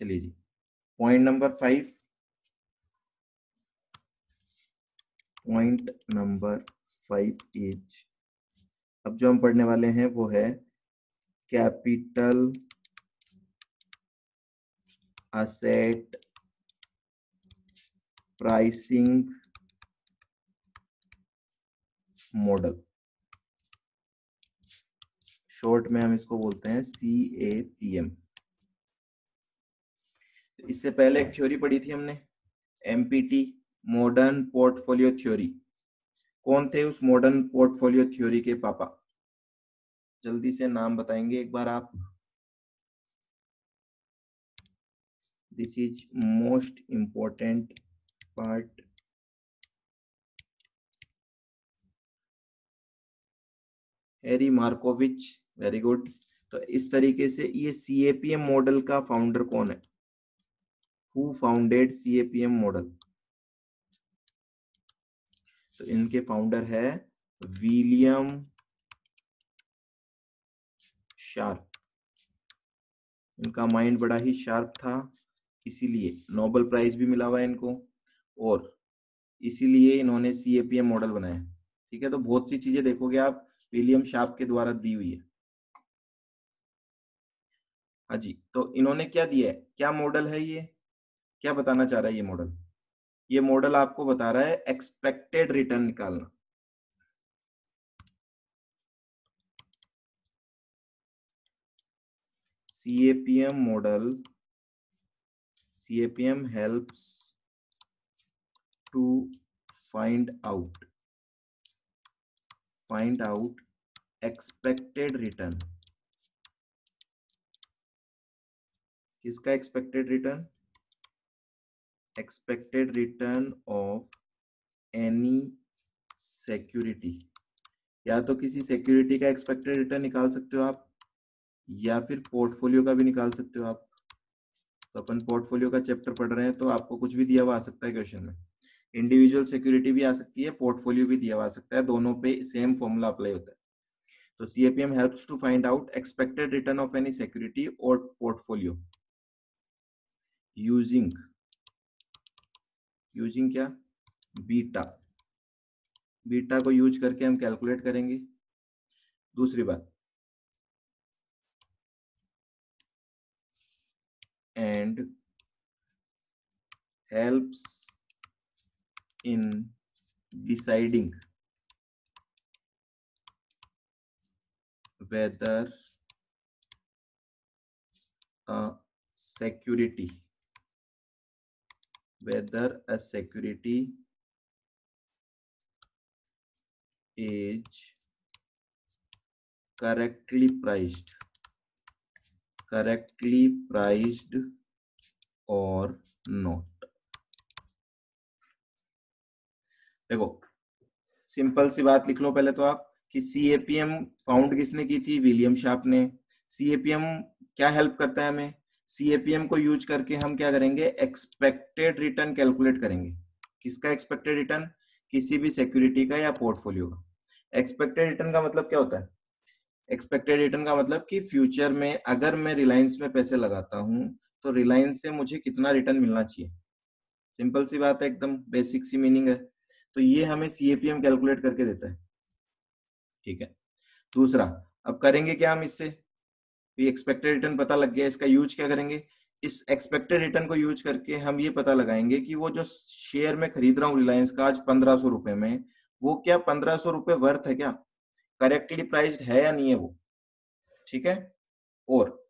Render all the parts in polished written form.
चलिए जी, point number 5, point number 5 is, अब जो हम पढ़ने वाले हैं वो है capital asset pricing model, short में हम इसको बोलते हैं CAPM। इससे पहले एक थ्योरी पढ़ी थी हमने, MPT, मॉडर्न पोर्टफोलियो थ्योरी। कौन थे उस मॉडर्न पोर्टफोलियो थ्योरी के पापा? जल्दी से नाम बताएंगे एक बार आप। This is most important part. Harry Markovich, very good. तो इस तरीके से ये CAPM मॉडल का फाउंडर कौन है? Who founded CAPM model? तो इनके फाउंडर है विलियम शार्प। इनका माइंड बड़ा ही शार्प था, इसीलिए नोबेल प्राइज भी मिला हुआ है इनको, और इसीलिए इन्होंने CAPM मॉडल बनाया। ठीक है, तो बहुत सी चीजें देखोगे आप विलियम शार्प के द्वारा दी हुई है। हाँ जी, तो इन्होंने क्या दिया है, क्या मॉडल है ये, क्या बताना चाह रहा है ये मॉडल? ये मॉडल आपको बता रहा है एक्सपेक्टेड रिटर्न निकालना। CAPM model, CAPM helps to find out expected return। किसका expected return? Expected return of any security. या तो किसी सिक्योरिटी का एक्सपेक्टेड रिटर्न निकाल सकते हो आप, या फिर पोर्टफोलियो का भी निकाल सकते हो आप। तो अपन पोर्टफोलियो का चैप्टर पढ़ रहे हैं, तो आपको कुछ भी दिया हुआ आ सकता है क्वेश्चन में। इंडिविजुअल सिक्योरिटी भी आ सकती है, पोर्टफोलियो भी दिया हुआ आ सकता है, दोनों पे सेम फॉर्मूला अप्लाई होता है। तो CAPM helps to find out expected return of any security or portfolio using क्या? बीटा को यूज करके हम कैलकुलेट करेंगे। दूसरी बात, and helps in deciding whether a security is correctly priced or not। देखो, सिंपल सी बात लिख लो पहले तो आप कि CAPM फाउंड किसने की थी? विलियम शार्प ने। CAPM क्या हेल्प करता है हमें? CAPM को यूज करके हम क्या करेंगे? एक्सपेक्टेड रिटर्न कैलकुलेट करेंगे। किसका एक्सपेक्टेड रिटर्न? किसी भी सिक्योरिटी का या पोर्टफोलियो का। एक्सपेक्टेड रिटर्न का मतलब क्या होता है? एक्सपेक्टेड रिटर्न का मतलब कि फ्यूचर में अगर मैं रिलायंस में पैसे लगाता हूं तो रिलायंस से मुझे कितना रिटर्न मिलना चाहिए। सिंपल सी बात है, एकदम बेसिक सी मीनिंग है। तो ये हमें CAPM कैलकुलेट करके देता है। ठीक है, दूसरा, अब करेंगे क्या हम इससे? एक्सपेक्टेड रिटर्न पता लग गया, इसका यूज क्या करेंगे? इस एक्सपेक्टेड रिटर्न को यूज करके हम ये पता लगाएंगे कि वो जो शेयर में खरीद रहा हूँ रिलायंस का आज 1500 रुपए में, वो क्या 1500 रुपए वर्थ है, क्या करेक्टली प्राइस्ड है या नहीं है वो। ठीक है, और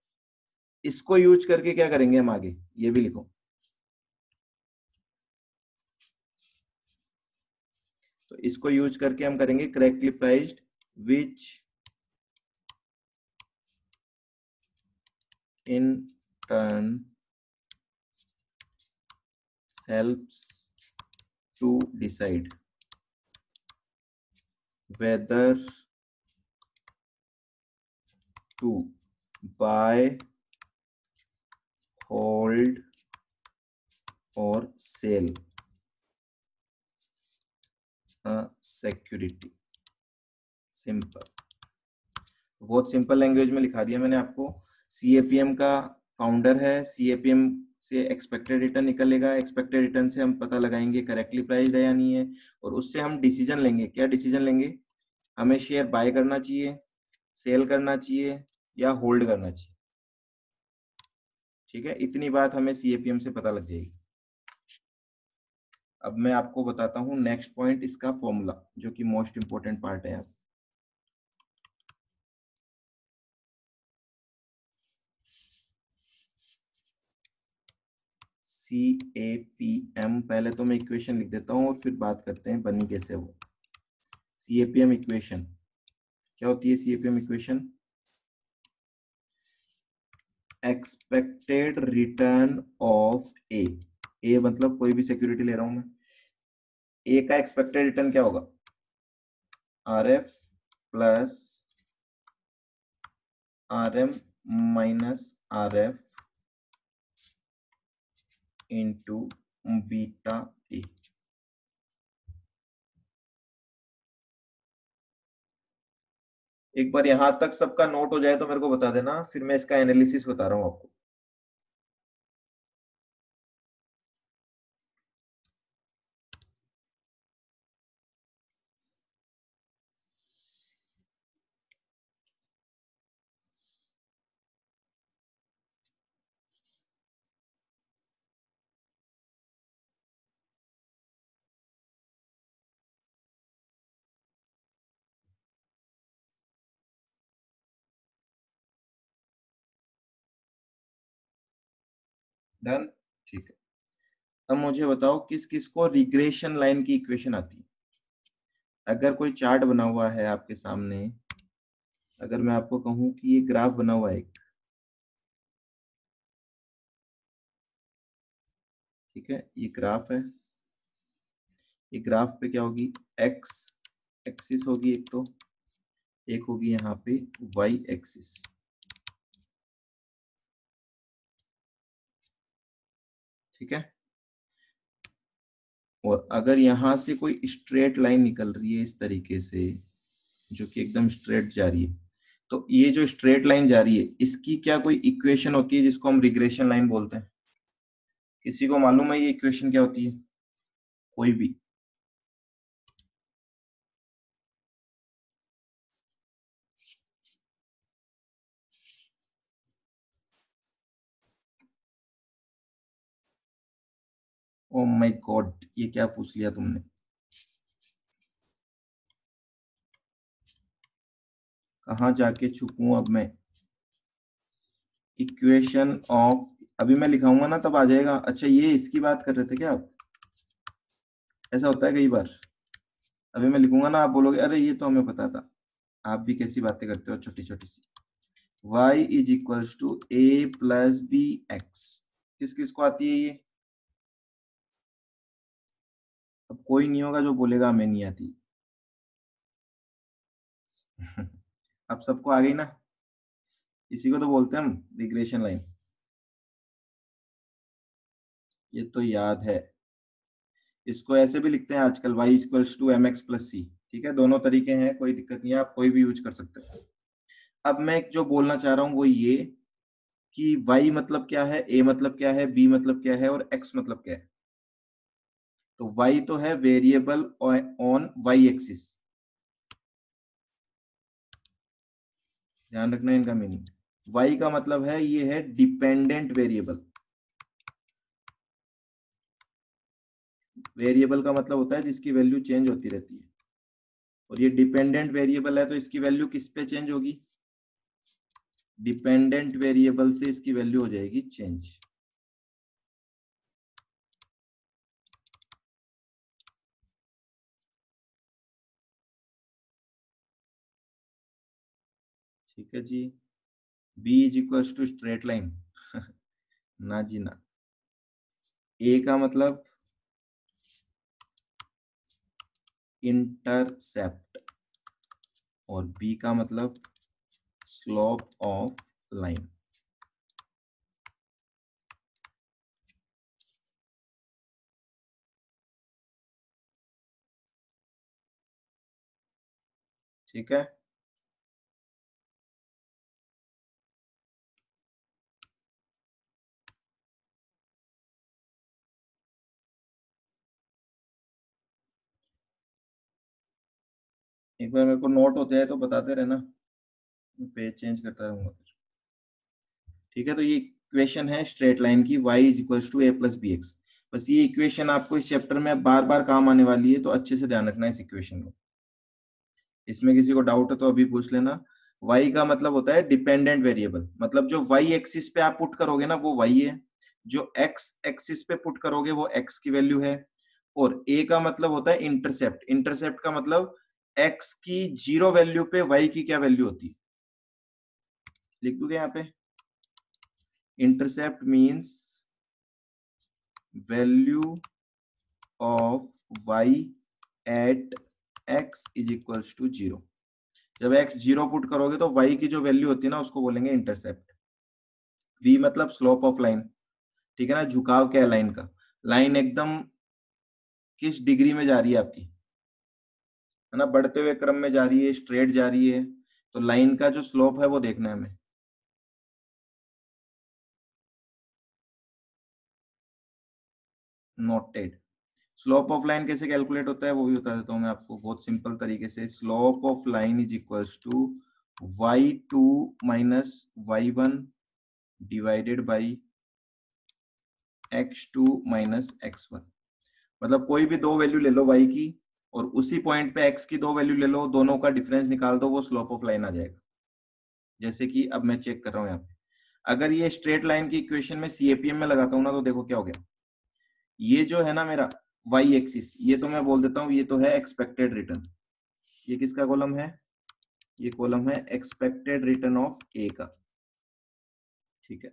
इसको यूज करके क्या करेंगे हम आगे, ये भी लिखो। तो इसको यूज करके हम करेंगे correctly priced which in turn helps to decide whether to buy, hold or sell a security। Simple, बहुत सिंपल लैंग्वेज में लिखा दिया मैंने आपको। CAPM का फाउंडर है, सीएपीएम से एक्सपेक्टेड रिटर्न निकलेगा, एक्सपेक्टेड रिटर्न से हम पता लगाएंगे करेक्टली प्राइस्ड है या नहीं है, और उससे हम डिसीजन लेंगे। क्या डिसीजन लेंगे? हमें शेयर बाय करना चाहिए, सेल करना चाहिए या होल्ड करना चाहिए। ठीक है, इतनी बात हमें सीएपीएम से पता लग जाएगी। अब मैं आपको बताता हूं नेक्स्ट पॉइंट, इसका फॉर्मूला, जो कि मोस्ट इंपोर्टेंट पार्ट है। CAPM, पहले तो मैं इक्वेशन लिख देता हूं और फिर बात करते हैं बनी कैसे वो। CAPM इक्वेशन क्या होती है? CAPM equation expected return of a मतलब कोई भी सिक्योरिटी ले रहा हूं मैं, ए का एक्सपेक्टेड रिटर्न क्या होगा? RF plus RM minus RF into beta ए। एक बार यहां तक सबका नोट हो जाए तो मेरे को बता देना, फिर मैं इसका एनालिसिस बता रहा हूं आपको। डन, ठीक है। अब मुझे बताओ किस किस को रिग्रेशन लाइन की इक्वेशन आती है। अगर कोई चार्ट बना हुआ है आपके सामने, अगर मैं आपको कहूं कि ये ग्राफ बना हुआ है एक, ठीक है, ये ग्राफ है, ये ग्राफ पे क्या होगी? एक्स एक्सिस होगी एक, तो एक होगी यहाँ पे वाई एक्सिस। ठीक है, और अगर यहां से कोई स्ट्रेट लाइन निकल रही है इस तरीके से, जो कि एकदम स्ट्रेट जा रही है, तो ये जो स्ट्रेट लाइन जा रही है इसकी क्या कोई इक्वेशन होती है जिसको हम रिग्रेशन लाइन बोलते हैं? किसी को मालूम है ये इक्वेशन क्या होती है? कोई भी? ओ माय गॉड, ये क्या पूछ लिया तुमने? कहाँ जाके छुपूं अब मैं? इक्वेशन ऑफ, अभी मैं लिखाऊंगा ना तब आ जाएगा। अच्छा, ये इसकी बात कर रहे थे क्या आप? ऐसा होता है कई बार, अभी मैं लिखूंगा ना, आप बोलोगे अरे ये तो हमें पता था। आप भी कैसी बातें करते हो छोटी छोटी सी। y is equals to A plus B x, किस किस को आती है ये? अब कोई नहीं होगा जो बोलेगा हमें नहीं आती। अब सबको आ गई ना? इसी को तो बोलते हैं हम रिग्रेशन लाइन। ये तो याद है। इसको ऐसे भी लिखते हैं आजकल, y equals to M X plus C. ठीक है, दोनों तरीके हैं, कोई दिक्कत नहीं है, आप कोई भी यूज कर सकते हैं। अब मैं जो बोलना चाह रहा हूं वो ये कि y मतलब क्या है, a मतलब क्या है, b मतलब क्या है और x मतलब क्या है। तो y तो है वेरिएबल ऑन y एक्सिस, ध्यान रखना इनका मीनिंग। y का मतलब है ये है डिपेंडेंट वेरिएबल। वेरिएबल का मतलब होता है जिसकी वैल्यू चेंज होती रहती है, और ये डिपेंडेंट वेरिएबल है तो इसकी वैल्यू किस पे चेंज होगी? डिपेंडेंट वेरिएबल से इसकी वैल्यू हो जाएगी चेंज। ठीक है जी। b is equal to straight line. ना जी ना। a का मतलब इंटरसेप्ट और b का मतलब स्लोप ऑफ लाइन। ठीक है, एक बार मेरे को नोट होते हैं तो बताते रहना, पेज चेंज करता रहूंगा फिर। ठीक है, तो ये इक्वेशन है स्ट्रेट लाइन की, y is equals to a plus B x. बस ये इक्वेशन आपको इस चैप्टर में बार बार काम आने वाली है, तो अच्छे से ध्यान रखना इस इक्वेशन को। इसमें किसी को डाउट है तो अभी पूछ लेना। y का मतलब होता है डिपेंडेंट वेरिएबल, मतलब जो y एक्सिस पे आप पुट करोगे ना वो y है, जो x एक्सिस पे पुट करोगे वो x की वैल्यू है। और a का मतलब होता है इंटरसेप्ट, इंटरसेप्ट का मतलब x की जीरो वैल्यू पे y की क्या वैल्यू होती है, लिख दोगे यहाँ पे। Intercept means value of y at x is equals to zero. जब x जीरो पुट करोगे तो y की जो वैल्यू होती है ना उसको बोलेंगे इंटरसेप्ट। v मतलब स्लोप ऑफ लाइन, ठीक है ना, झुकाव क्या है लाइन का, लाइन एकदम किस डिग्री में जा रही है आपकी, है ना, बढ़ते हुए क्रम में जा रही है, स्ट्रेट जा रही है, तो लाइन का जो स्लोप है वो देखना है हमें। नोटेड। स्लोप ऑफ लाइन कैसे कैलकुलेट होता है वो भी बता देता हूँ मैं आपको बहुत सिंपल तरीके से। Slope of line is equals to y2 minus y1 divided by x2 minus x1। मतलब कोई भी दो वैल्यू ले लो y की और उसी पॉइंट पे x की दो वैल्यू ले लो, दोनों का डिफरेंस निकाल दो, वो स्लोप ऑफ लाइन आ जाएगा। जैसे कि अब मैं चेक कर रहा हूँ यहाँ पे, अगर ये स्ट्रेट लाइन की इक्वेशन में सीएपीएम में लगाता हूँ ना तो देखो क्या हो गया। ये जो है ना मेरा वाई एक्सिस, ये तो मैं बोल देता हूँ ये तो है एक्सपेक्टेड रिटर्न। ये किसका कॉलम है, ये कॉलम है एक्सपेक्टेड रिटर्न ऑफ ए का। ठीक है,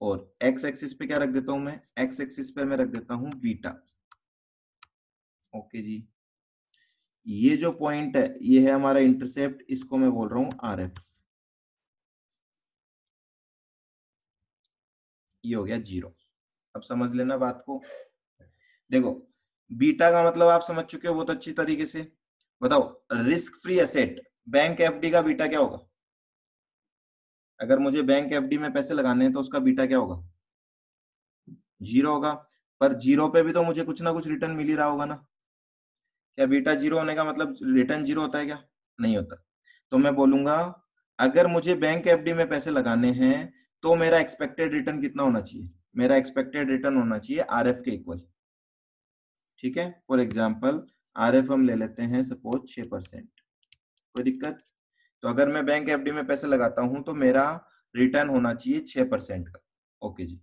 और एक्स एक्सिस पे क्या रख देता हूं मैं, एक्स एक्सिस पे मैं रख देता हूं बीटा। ओके जी, ये जो पॉइंट है ये है हमारा इंटरसेप्ट, इसको मैं बोल रहा हूं आर एफ। ये हो गया जीरो। अब समझ लेना बात को। देखो बीटा का मतलब आप समझ चुके हो बहुत अच्छी तरीके से। बताओ risk free asset, bank FD का बीटा क्या होगा। अगर मुझे बैंक एफडी में पैसे लगाने हैं तो उसका बीटा क्या होगा, जीरो होगा। पर जीरो पे भी तो मुझे कुछ ना कुछ रिटर्न मिल ही रहा होगा ना। क्या बीटा जीरो होने का मतलब रिटर्न जीरो होता है क्या, नहीं होता। तो मैं बोलूंगा अगर मुझे बैंक एफडी में पैसे लगाने हैं तो मेरा एक्सपेक्टेड रिटर्न कितना होना चाहिए, मेरा एक्सपेक्टेड रिटर्न होना चाहिए आरएफ के इक्वल। ठीक है, फॉर एग्जाम्पल आरएफ हम ले लेते हैं सपोज 6%, कोई दिक्कत। तो अगर मैं बैंक एफडी में पैसे लगाता हूं तो मेरा रिटर्न होना चाहिए 6% का। ओके जी,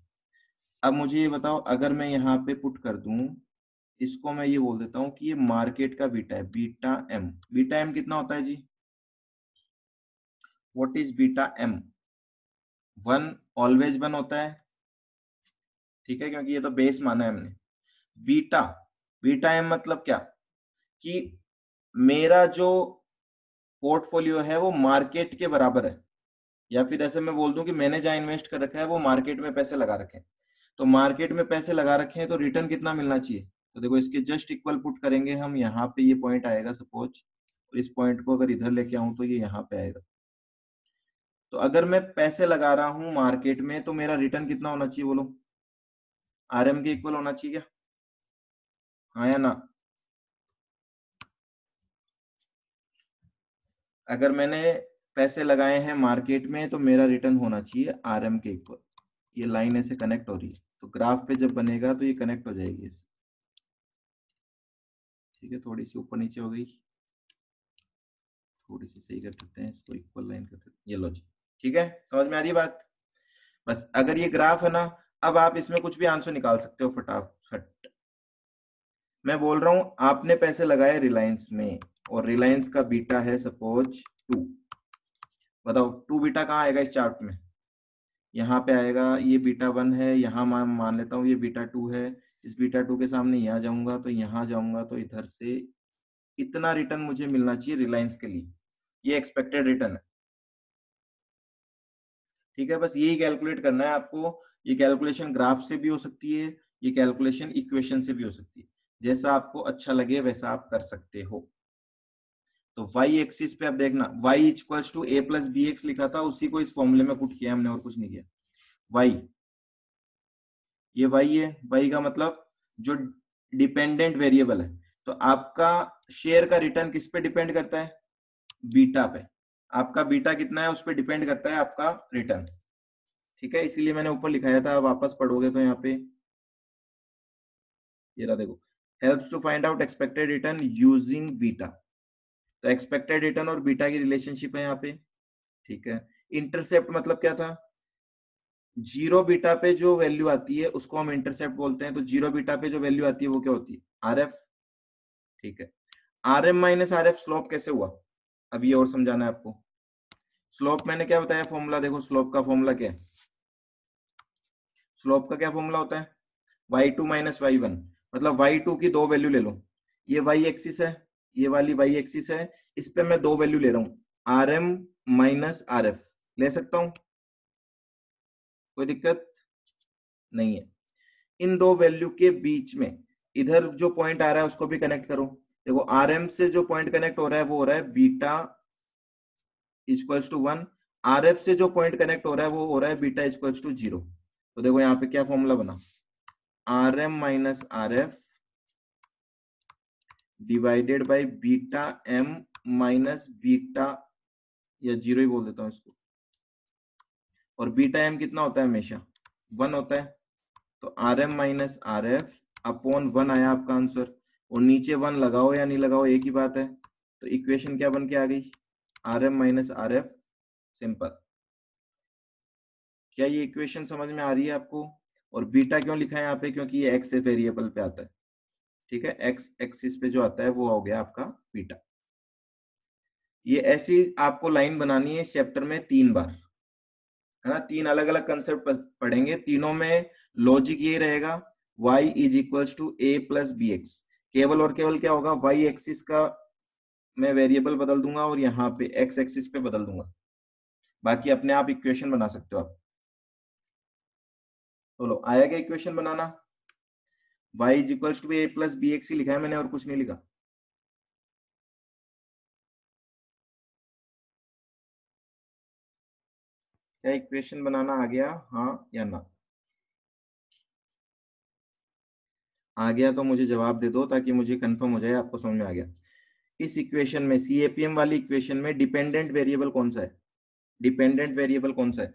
अब मुझे ये बताओ अगर मैं यहाँ पे पुट कर दूं, इसको मैं ये बोल देता हूँ कि ये मार्केट का बीटा है, बीटा एम। बीटा एम कितना होता है जी, what is beta M, one, always one होता है। ठीक है, क्योंकि ये तो बेस माना है हमने। बीटा, बीटा एम मतलब क्या, कि मेरा जो पोर्टफोलियो है वो मार्केट के बराबर है, या फिर ऐसे मैं बोल दूं कि मैंने जहां इन्वेस्ट कर रखा है वो मार्केट में पैसे लगा रखे हैं। तो मार्केट में पैसे लगा रखे हैं तो रिटर्न कितना मिलना चाहिए, तो देखो इसके जस्ट इक्वल पुट करेंगे हम, यहाँ पे ये पॉइंट आएगा सपोज, और इस पॉइंट को अगर इधर लेके आऊं तो ये यहाँ पे आएगा। तो अगर मैं पैसे लगा रहा हूं मार्केट में तो मेरा रिटर्न कितना होना चाहिए बोलो, आरएम के इक्वल होना चाहिए क्या, हाँ या ना। अगर मैंने पैसे लगाए हैं मार्केट में तो मेरा रिटर्न होना चाहिए आरएम के इक्वल। ये लाइन ऐसे कनेक्ट हो रही है तो ग्राफ पे जब बनेगा तो ये कनेक्ट हो जाएगी ऐसे। ठीक है, थोड़ी सी ऊपर नीचे हो गई, थोड़ी सी सही कर देते हैं इसको, इक्वल लाइन कर देते हैं, ये लो जी। ठीक है, समझ में आ रही बात। बस अगर ये ग्राफ है ना, अब आप इसमें कुछ भी आंसर निकाल सकते हो फटाफट। मैं बोल रहा हूं आपने पैसे लगाए रिलायंस में और रिलायंस का बीटा है सपोज 2। बताओ 2 बीटा कहाँ आएगा इस चार्ट में, यहाँ पे आएगा। ये बीटा 1 है, यहाँ मैं मान लेता हूँ ये बीटा 2 है। इस बीटा 2 के सामने यहाँ जाऊंगा तो यहाँ जाऊंगा तो इधर से इतना रिटर्न मुझे मिलना चाहिए रिलायंस के लिए, ये एक्सपेक्टेड रिटर्न है। ठीक है, बस यही कैलकुलेट करना है आपको। ये कैलकुलेशन ग्राफ से भी हो सकती है, ये कैलकुलेशन इक्वेशन से भी हो सकती है, जैसा आपको अच्छा लगे वैसा आप कर सकते हो। तो y एक्सिस पे अब देखना, y equals to a plus B x लिखा था, उसी को इस फॉर्मूले में पुट किया हमने और कुछ नहीं किया। y, ये y है, y का मतलब जो डिपेंडेंट वेरिएबल है, तो आपका शेयर का रिटर्न किस पे डिपेंड करता है? बीटा पे। आपका बीटा कितना है उस पे डिपेंड करता है आपका रिटर्न। ठीक है, इसीलिए मैंने ऊपर लिखाया था, वापस पढ़ोगे तो यहाँ पे ये रहा, देखो, helps to find out expected return using beta. तो एक्सपेक्टेड रिटर्न और बीटा की रिलेशनशिप है यहाँ पे। ठीक है, इंटरसेप्ट मतलब क्या था? जीरो बीटा पे जो वैल्यू आती है उसको हम इंटरसेप्ट बोलते हैं। तो जीरो बीटा पे जो वैल्यू आती है वो क्या होती है? आरएफ। ठीक है, R M minus R F slope कैसे हुआ, अब ये और समझाना है आपको। स्लोप मैंने क्या बताया फॉर्मूला, देखो स्लोप का फॉर्मूला क्या है? स्लोप का क्या फॉर्मूला होता है? y2 minus Y one. मतलब y2 की दो वैल्यू ले लो, ये y एक्सिस है, ये वाली y एक्सिस है, इस पे मैं दो वैल्यू ले रहा हूं, R M minus R F ले सकता हूं, कोई दिक्कत नहीं है। इन दो वैल्यू के बीच में इधर जो पॉइंट आ रहा है उसको भी कनेक्ट करो। देखो आर एम से जो पॉइंट कनेक्ट हो रहा है वो हो रहा है beta equals to 1, R F से जो पॉइंट कनेक्ट हो रहा है वो हो रहा है बीटा इक्वल्स टू 0। तो देखो यहाँ पे क्या फॉर्मूला बना, R M minus R F divided by beta M minus beta, या 0 ही बोल देता हूं इसको, और बीटा एम कितना होता है? हमेशा 1 होता है। तो R M minus R F upon 1 आया आपका आंसर, और नीचे 1 लगाओ या नहीं लगाओ एक ही बात है। तो इक्वेशन क्या बन के आ गई? R M minus R F, simple. क्या ये इक्वेशन समझ में आ रही है आपको? और बीटा क्यों लिखा है यहाँ पे? क्योंकि ये एक्स वेरिएबल पे आता है। ठीक है, एक्स एक्सिस पे जो आता है वो हो गया आपका बीटा। ये ऐसी आपको लाइन बनानी है इस चैप्टर में 3 बार, है ना। 3 अलग अलग कंसेप्ट पढ़ेंगे, तीनों में लॉजिक ये रहेगा, y is equals to A plus B x. केवल और केवल क्या होगा, y एक्सिस का मैं वेरिएबल बदल दूंगा और यहाँ पे x एक्सिस पे बदल दूंगा, बाकी अपने आप इक्वेशन बना सकते हो आप। बोलो आया क्या इक्वेशन बनाना? y is equals to A plus B X ही लिखा है मैंने, और कुछ नहीं लिखा। क्या इक्वेशन बनाना आ गया, हाँ या ना? आ गया तो मुझे जवाब दे दो ताकि मुझे कंफर्म हो जाए आपको समझ में आ गया। इस इक्वेशन में, सीएपीएम वाली इक्वेशन में डिपेंडेंट वेरिएबल कौन सा है? डिपेंडेंट वेरिएबल कौन सा है?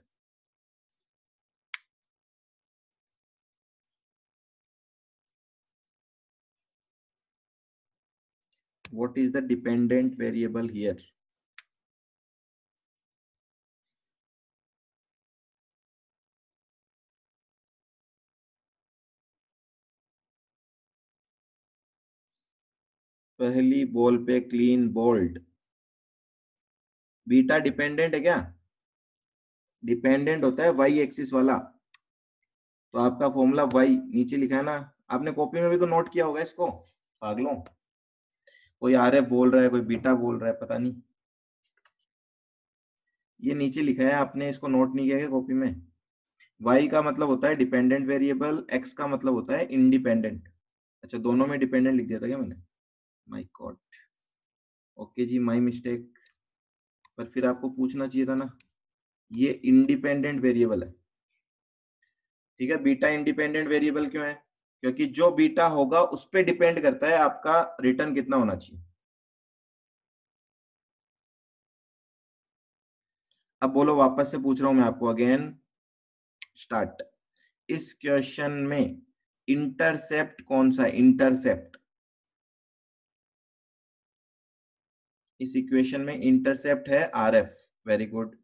What is the dependent variable here? पहली बॉल पे क्लीन बोल्ड। बीटा डिपेंडेंट है क्या? डिपेंडेंट होता है वाई एक्सिस वाला। तो आपका फॉर्मूला वाई नीचे लिखा है ना, आपने कॉपी में भी तो नोट किया होगा इसको, पागलों। कोई आर एफ बोल रहा है, कोई बीटा बोल रहा है, पता नहीं। ये नीचे लिखा है, आपने इसको नोट नहीं किया है कॉपी में। y का मतलब होता है डिपेंडेंट वेरिएबल, x का मतलब होता है इंडिपेंडेंट। अच्छा, दोनों में डिपेंडेंट लिख दिया था क्या मैंने? माय गॉड, ओके जी, माय मिस्टेक। पर फिर आपको पूछना चाहिए था ना, ये इंडिपेंडेंट वेरिएबल है। ठीक है, बीटा इंडिपेंडेंट वेरिएबल क्यों है? क्योंकि जो बीटा होगा उस पर डिपेंड करता है आपका रिटर्न कितना होना चाहिए। अब बोलो, वापस से पूछ रहा हूं मैं आपको, अगेन स्टार्ट। इस क्वेश्चन में इंटरसेप्ट कौन सा है? इंटरसेप्ट, इस इक्वेशन में इंटरसेप्ट है are F. Very good,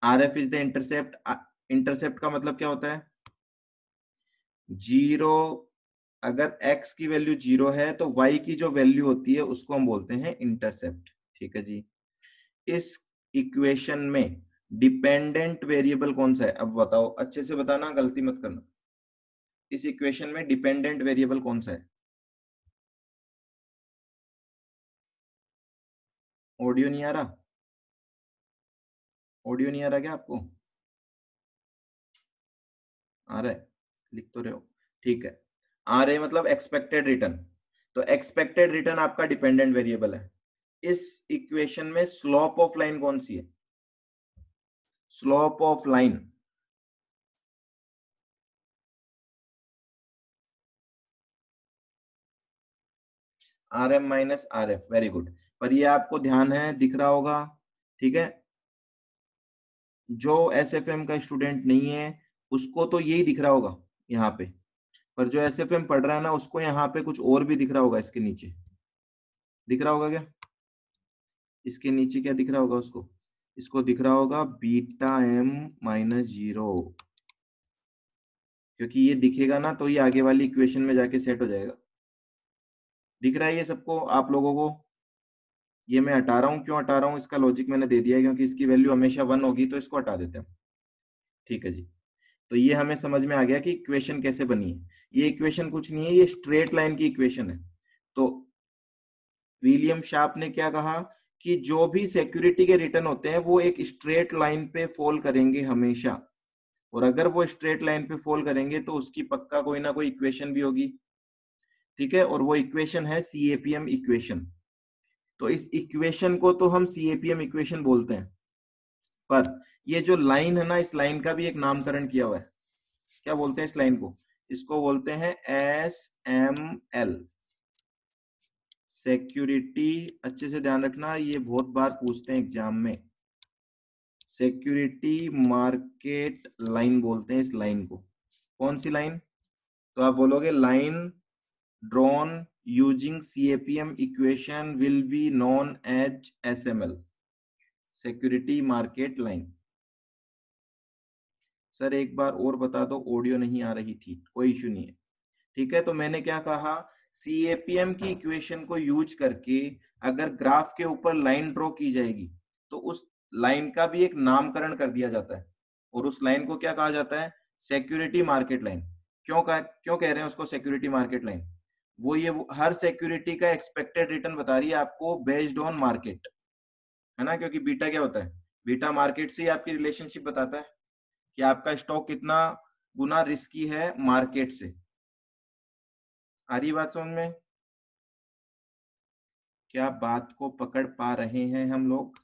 R F is the intercept. Intercept का मतलब क्या होता है? जीरो। अगर x की वैल्यू 0 है तो y की जो वैल्यू होती है उसको हम बोलते हैं इंटरसेप्ट। ठीक है जी। इस इक्वेशन में डिपेंडेंट वेरिएबल कौन सा है? अब बताओ, अच्छे से बताना, गलती मत करना। इस इक्वेशन में डिपेंडेंट वेरिएबल कौन सा है? ऑडियो नहीं आ रहा? ऑडियो नहीं आ रहा क्या आपको? आ रहा है, लिख तो रहे हो। ठीक है, आ रहे मतलब एक्सपेक्टेड रिटर्न। तो एक्सपेक्टेड रिटर्न आपका डिपेंडेंट वेरिएबल है। इस इक्वेशन में स्लोप ऑफ लाइन कौन सी है? Slope of line, R M minus R F, very good. पर ये आपको ध्यान है, दिख रहा होगा, ठीक है। जो एस एफ एम का स्टूडेंट नहीं है उसको तो यही दिख रहा होगा यहाँ पे, पर जो एस एफ एम पढ़ रहा है ना उसको यहाँ पे कुछ और भी दिख रहा होगा, इसके नीचे दिख रहा होगा क्या, इसके नीचे क्या दिख रहा होगा उसको, इसको दिख रहा होगा बीटा एम माइनस 0, क्योंकि ये दिखेगा ना तो ये आगे वाली इक्वेशन में जाके सेट हो जाएगा। दिख रहा है ये सबको आप लोगों को? ये मैं हटा रहा हूँ, क्यों हटा रहा हूँ, इसका लॉजिक मैंने दे दिया है, क्योंकि इसकी वैल्यू हमेशा 1 होगी तो इसको हटा देते हैं। ठीक है जी। तो ये हमें समझ में आ गया कि इक्वेशन कैसे बनी है। ये इक्वेशन कुछ नहीं है, ये स्ट्रेट लाइन की इक्वेशन है। तो विलियम शार्प ने क्या कहा कि जो भी सिक्योरिटी के रिटर्न होते हैं वो एक स्ट्रेट लाइन पे फॉल करेंगे हमेशा, और अगर वो स्ट्रेट लाइन पे फॉल करेंगे तो उसकी पक्का कोई ना कोई इक्वेशन भी होगी। ठीक है, और वो इक्वेशन है सीएपीएम इक्वेशन। तो इस इक्वेशन को तो हम सीएपीएम इक्वेशन बोलते हैं, पर ये जो लाइन है ना, इस लाइन का भी एक नामकरण किया हुआ है। क्या बोलते हैं इस लाइन को? इसको बोलते हैं एस एम एल, सिक्योरिटी। अच्छे से ध्यान रखना, ये बहुत बार पूछते हैं एग्जाम में। सिक्योरिटी मार्केट लाइन बोलते हैं इस लाइन को। कौन सी लाइन? तो आप बोलोगे line drawn using CAPM equation will be known as SML, security market line. Sir एक बार और बता दो, ऑडियो नहीं आ रही थी, कोई इश्यू नहीं है। ठीक है, तो मैंने क्या कहा, सीएपीएम की इक्वेशन को यूज करके अगर ग्राफ के ऊपर लाइन ड्रॉ की जाएगी तो उस लाइन का भी एक नामकरण कर दिया जाता है, और उस लाइन को क्या कहा जाता है? Security market line. क्यों कह रहे हैं उसको सिक्योरिटी मार्केट लाइन? वो हर सिक्योरिटी का एक्सपेक्टेड रिटर्न बता रही है आपको बेस्ड ऑन मार्केट, है ना, क्योंकि बीटा क्या होता है? बीटा मार्केट से ही आपकी रिलेशनशिप बताता है कि आपका स्टॉक कितना गुना रिस्की है मार्केट से। आ रही बात समझ में? क्या बात को पकड़ पा रहे हैं हम लोग?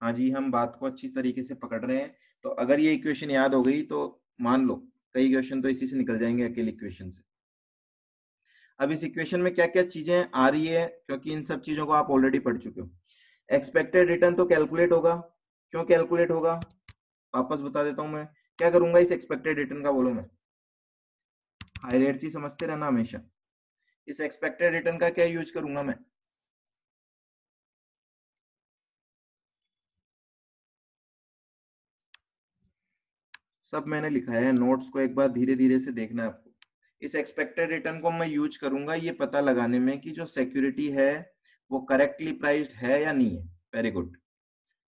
हाँ जी, हम बात को अच्छी तरीके से पकड़ रहे हैं। तो अगर ये इक्वेशन याद हो गई तो मान लो कई इक्वेशन तो इसी से निकल जाएंगे, अकेले इक्वेशन से। अब इस इक्वेशन में क्या क्या चीजें आ रही है, क्योंकि इन सब चीजों को आप ऑलरेडी पढ़ चुके हो। एक्सपेक्टेड रिटर्न तो कैलकुलेट होगा। क्यों कैलकुलेट होगा, वापस बता देता हूं मैं। क्या करूंगा इस एक्सपेक्टेड रिटर्न का, बोलो? मैं हाई रेट ही समझते रहना हमेशा। इस एक्सपेक्टेड रिटर्न का क्या यूज करूंगा मैं? सब मैंने लिखा है, नोट्स को एक बार धीरे धीरे से देखना है आपको। इस एक्सपेक्टेड रिटर्न को मैं यूज करूंगा ये पता लगाने में कि जो सिक्योरिटी है वो करेक्टली प्राइस्ड है या नहीं है। Very good.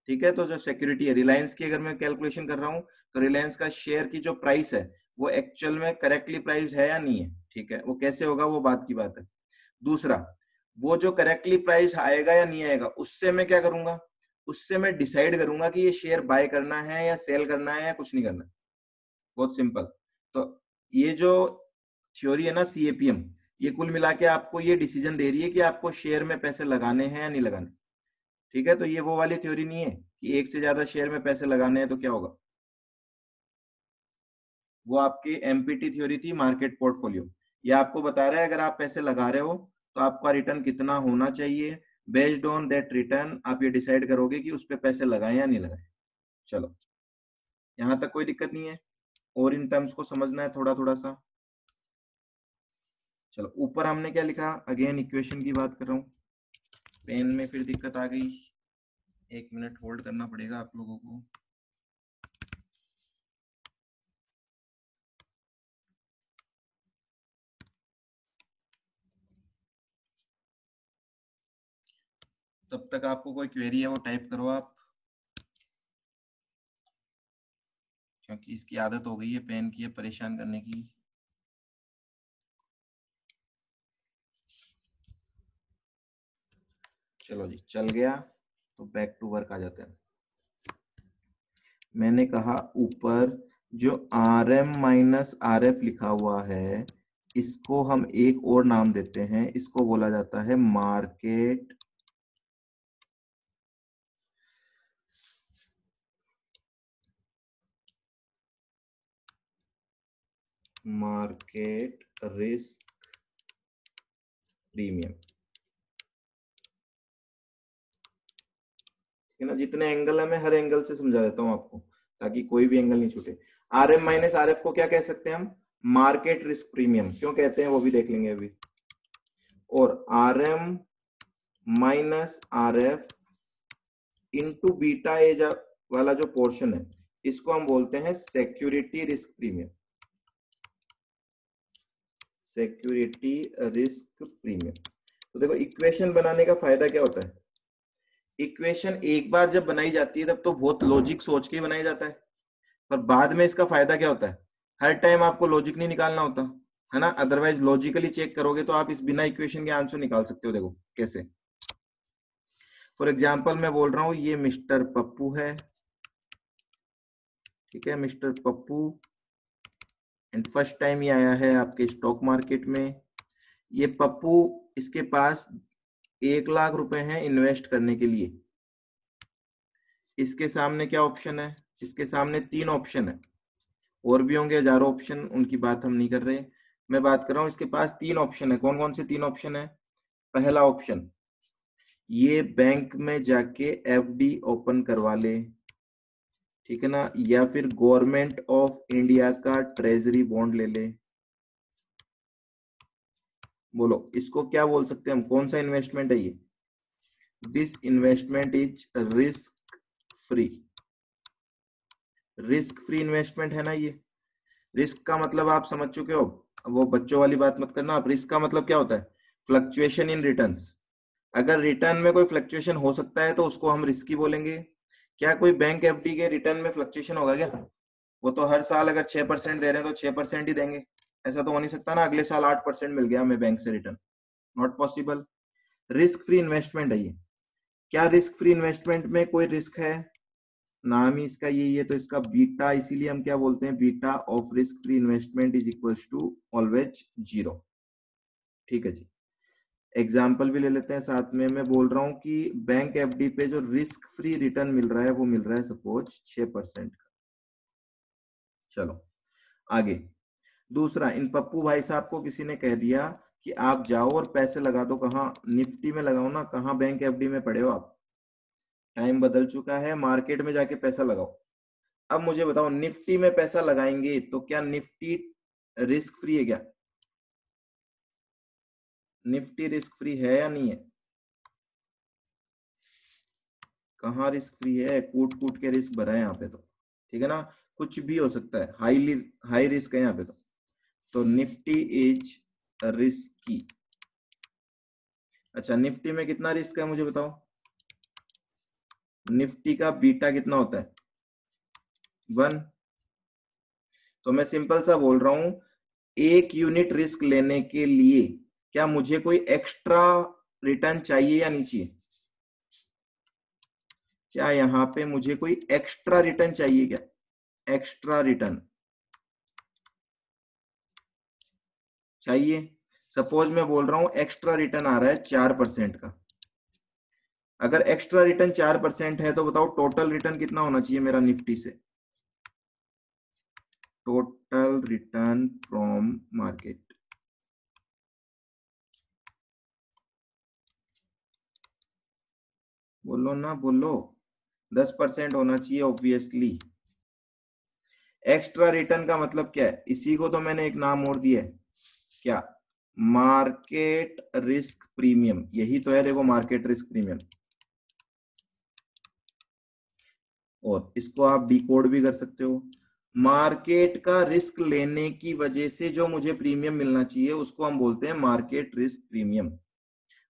ठीक है, तो जो सिक्योरिटी है रिलायंस की, अगर मैं कैलकुलेशन कर रहा हूँ तो रिलायंस का शेयर की जो प्राइस है वो एक्चुअल में करेक्टली प्राइस्ड है या नहीं है। ठीक है, वो कैसे होगा, वो बात की बात है। दूसरा, वो जो करेक्टली प्राइस आएगा या नहीं आएगा उससे मैं क्या करूंगा, उससे मैं डिसाइड करूंगा कि ये शेयर बाय करना है या सेल करना है या कुछ नहीं करना। बहुत सिंपल। तो ये जो थ्योरी है ना सीएपीएम, ये कुल मिला के आपको ये डिसीजन दे रही है कि आपको शेयर में पैसे लगाने हैं या नहीं लगाने। ठीक है, तो ये वो वाली थ्योरी नहीं है कि एक से ज्यादा शेयर में पैसे लगाने हैं तो क्या होगा। वो आपकी एमपीटी थ्योरी थी, मार्केट पोर्टफोलियो। ये आपको बता रहा है अगर आप पैसे लगा रहे हो तो आपका रिटर्न कितना होना चाहिए। बेस्ड ऑन दैट रिटर्न आप ये डिसाइड करोगे कि उस पर पैसे लगाएं या नहीं लगाएं। चलो, यहां तक कोई दिक्कत नहीं है? और इन टर्म्स को समझना है थोड़ा थोड़ा सा। चलो, ऊपर हमने क्या लिखा, अगेन इक्वेशन की बात कर रहा हूँ। पेन में फिर दिक्कत आ गई, 1 मिनट होल्ड करना पड़ेगा आप लोगों को। तब तक आपको कोई क्वेरी है वो टाइप करो आप, क्योंकि इसकी आदत हो गई है पेन की परेशान करने की। चलो जी, चल गया तो बैक टू वर्क आ जाते हैं। मैंने कहा ऊपर जो R M minus R F लिखा हुआ है इसको हम एक और नाम देते हैं, इसको बोला जाता है मार्केट मार्केट रिस्क प्रीमियम। है ना, जितने एंगल है मैं हर एंगल से समझा देता हूँ आपको ताकि कोई भी एंगल नहीं छूटे। RM माइनस RF को क्या कह सकते हैं हम, मार्केट रिस्क प्रीमियम। क्यों कहते हैं वो भी देख लेंगे अभी। और RM minus RF into beta ए वाला जो पोर्शन है इसको हम बोलते हैं security risk premium. Security risk premium. तो देखो इक्वेशन बनाने का फायदा क्या होता है, इक्वेशन एक बार जब बनाई जाती है तब तो बहुत लॉजिक सोच के ही बनाया जाता है, पर बाद में इसका फायदा क्या होता है, हर टाइम आपको लॉजिक नहीं निकालना होता है ना, अदरवाइज लॉजिकली चेक करोगे तो आप इस बिना इक्वेशन के आंसर निकाल सकते हो। देखो कैसे, फॉर एग्जाम्पल मैं बोल रहा हूं ये मिस्टर पप्पू है, ठीक है, mister Pappu, and first time ये आया है आपके स्टॉक मार्केट में। ये पप्पू, इसके पास 1 लाख रुपए हैं इन्वेस्ट करने के लिए। इसके सामने क्या ऑप्शन है, इसके सामने 3 ऑप्शन है, और भी होंगे हजारों ऑप्शन, उनकी बात हम नहीं कर रहे, मैं बात कर रहा हूं इसके पास 3 ऑप्शन है। कौन कौन से 3 ऑप्शन है, पहला ऑप्शन ये बैंक में जाके FD ओपन करवा ले, ठीक है ना, या फिर गवर्नमेंट ऑफ इंडिया का ट्रेजरी बॉन्ड ले ले। बोलो इसको क्या बोल सकते हैं हम, कौन सा इन्वेस्टमेंट है ये, this investment is risk free. Risk free investment है ना ये। रिस्क का मतलब आप समझ चुके हो, वो बच्चों वाली बात मत करना आप। रिस्क का मतलब क्या होता है, फ्लक्चुएशन इन रिटर्न्स। अगर रिटर्न में कोई फ्लक्चुएशन हो सकता है तो उसको हम रिस्की बोलेंगे। क्या कोई बैंक FD के रिटर्न में फ्लक्चुएशन होगा क्या, वो तो हर साल अगर 6% दे रहे हैं तो 6% ही देंगे, ऐसा तो हो नहीं सकता ना अगले साल 8% मिल गया हमें बैंक से return, not possible. Risk free investment है ये। क्या रिस्क फ्री इन्वेस्टमेंट में कोई रिस्क है, नाम ही इसका यही है, तो इसका बीटा, इसीलिए हम क्या बोलते हैं, beta of risk free investment is equals to always 0। ठीक है जी, एग्जाम्पल भी ले लेते हैं साथ में। मैं बोल रहा हूं कि बैंक FD पे जो रिस्क फ्री रिटर्न मिल रहा है वो मिल रहा है सपोज 6% का। चलो आगे, दूसरा, इन पप्पू भाई साहब को किसी ने कह दिया कि आप जाओ और पैसे लगा दो, कहाँ, निफ्टी में लगाओ ना, कहाँ बैंक FD में पड़े हो आप, टाइम बदल चुका है, मार्केट में जाके पैसा लगाओ। अब मुझे बताओ निफ्टी में पैसा लगाएंगे तो क्या निफ्टी रिस्क फ्री है क्या, निफ्टी रिस्क फ्री है या नहीं है, कहाँ रिस्क फ्री है, कूट कूट के रिस्क भरा है यहाँ पे तो, ठीक है ना, कुछ भी हो सकता है, हाई रिस्क है यहाँ पे तो निफ्टी इज रिस्की। अच्छा निफ्टी में कितना रिस्क है मुझे बताओ, निफ्टी का बीटा कितना होता है, 1। तो मैं सिंपल सा बोल रहा हूं, 1 यूनिट रिस्क लेने के लिए क्या मुझे कोई एक्स्ट्रा रिटर्न चाहिए या नहीं चाहिए, क्या यहाँ पे मुझे कोई एक्स्ट्रा रिटर्न चाहिए क्या, एक्स्ट्रा रिटर्न चाहिए। सपोज मैं बोल रहा हूं एक्स्ट्रा रिटर्न आ रहा है 4% का, अगर एक्स्ट्रा रिटर्न 4% है तो बताओ टोटल रिटर्न कितना होना चाहिए मेरा निफ्टी से, टोटल रिटर्न फ्रॉम मार्केट, बोलो ना बोलो, 10% होना चाहिए ऑब्वियसली। एक्स्ट्रा रिटर्न का मतलब क्या है, इसी को तो मैंने एक नाम और दिया है, क्या, मार्केट रिस्क प्रीमियम, यही तो है देखो मार्केट रिस्क प्रीमियम। और इसको आप डिकोड भी कर सकते हो, मार्केट का रिस्क लेने की वजह से जो मुझे प्रीमियम मिलना चाहिए उसको हम बोलते हैं मार्केट रिस्क प्रीमियम।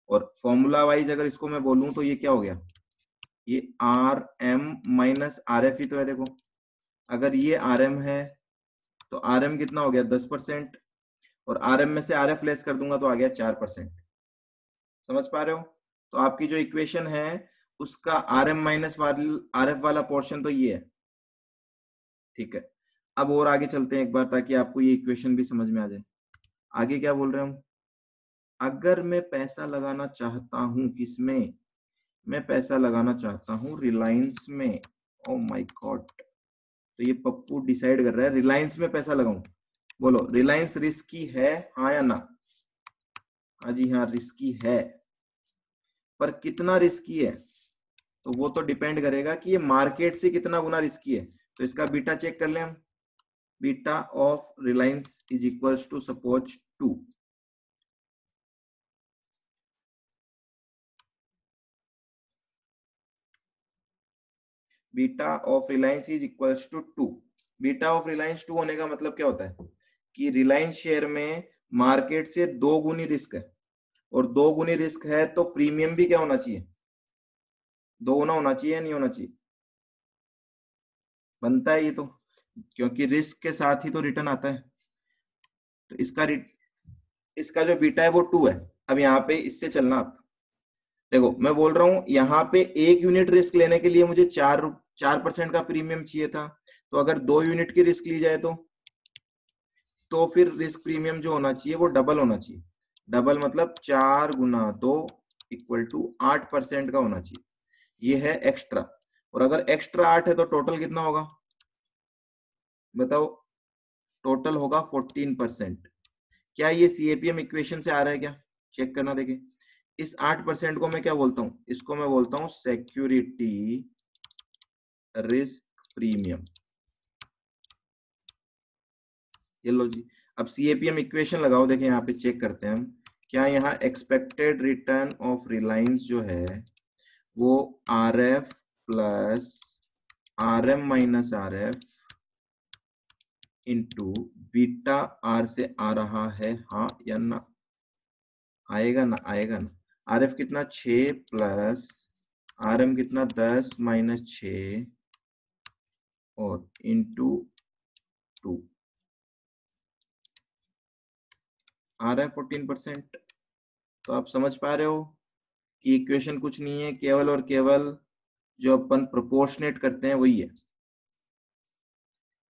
और फॉर्मूला वाइज अगर इसको मैं बोलूं तो ये क्या हो गया, ये RM माइनस RF ही तो है। देखो अगर ये RM है तो RM कितना हो गया, 10%, और RM में से RF लेस कर दूंगा तो आ गया 4%। समझ पा रहे हो, तो आपकी जो इक्वेशन है उसका RM माइनस RF वाला पोर्शन तो ये है। ठीक है, अब और आगे चलते हैं एक बार ताकि आपको ये इक्वेशन भी समझ में आ जाए। आगे क्या बोल रहे हैं हम, अगर मैं पैसा लगाना चाहता हूं किसमें, मैं पैसा लगाना चाहता हूं रिलायंस में, ओ माय गॉड, तो ये पप्पू डिसाइड कर रहा है रिलायंस में पैसा लगाऊं। बोलो रिलायंस रिस्की है, हाँ या ना, हाँ जी हाँ रिस्की है, पर कितना रिस्की है, तो वो तो डिपेंड करेगा कि ये मार्केट से कितना गुना रिस्की है। तो इसका बीटा चेक कर लें हम। Beta of Reliance is equals to suppose 2। Beta of Reliance is equals to 2। Beta of Reliance 2 होने का मतलब क्या होता है कि रिलायंस शेयर में मार्केट से 2 गुनी रिस्क है, और 2 गुनी रिस्क है तो प्रीमियम भी क्या होना चाहिए, 2 गुना होना चाहिए या नहीं होना चाहिए? बनता है ये तो, क्योंकि रिस्क के साथ ही तो रिटर्न आता है। तो इसका जो बीटा है वो 2 है। अब यहाँ पे इससे चलना आप, देखो मैं बोल रहा हूं यहाँ पे 1 यूनिट रिस्क लेने के लिए मुझे 4% का प्रीमियम चाहिए था। तो अगर 2 यूनिट की रिस्क ली जाए तो फिर रिस्क प्रीमियम जो होना चाहिए वो डबल होना चाहिए। डबल मतलब 4 गुना 2 इक्वल टू 8% का होना चाहिए। ये है एक्स्ट्रा। और अगर एक्स्ट्रा 8 है तो टोटल कितना होगा बताओ? टोटल होगा 14%। क्या ये सीएपीएम इक्वेशन से आ रहा है क्या? चेक करना देखे। इस 8% को मैं क्या बोलता हूं? इसको मैं बोलता हूं सिक्योरिटी रिस्क प्रीमियम। ये लो जी। अब सीएपीएम इक्वेशन लगाओ, देखें यहाँ पे चेक करते हैं हम। क्या यहाँ एक्सपेक्टेड रिटर्न ऑफ रिलायंस जो है वो R F plus R M minus R F into beta R से आ रहा है, हाँ या ना? आएगा ना, आएगा ना। आर एफ कितना 6 प्लस आर एम कितना 10 माइनस 6 और इंटू 2 आ रहा है 14%। तो आप समझ पा रहे हो कि इक्वेशन कुछ नहीं है, केवल और केवल जो अपन प्रोपोर्शनेट करते हैं वही है।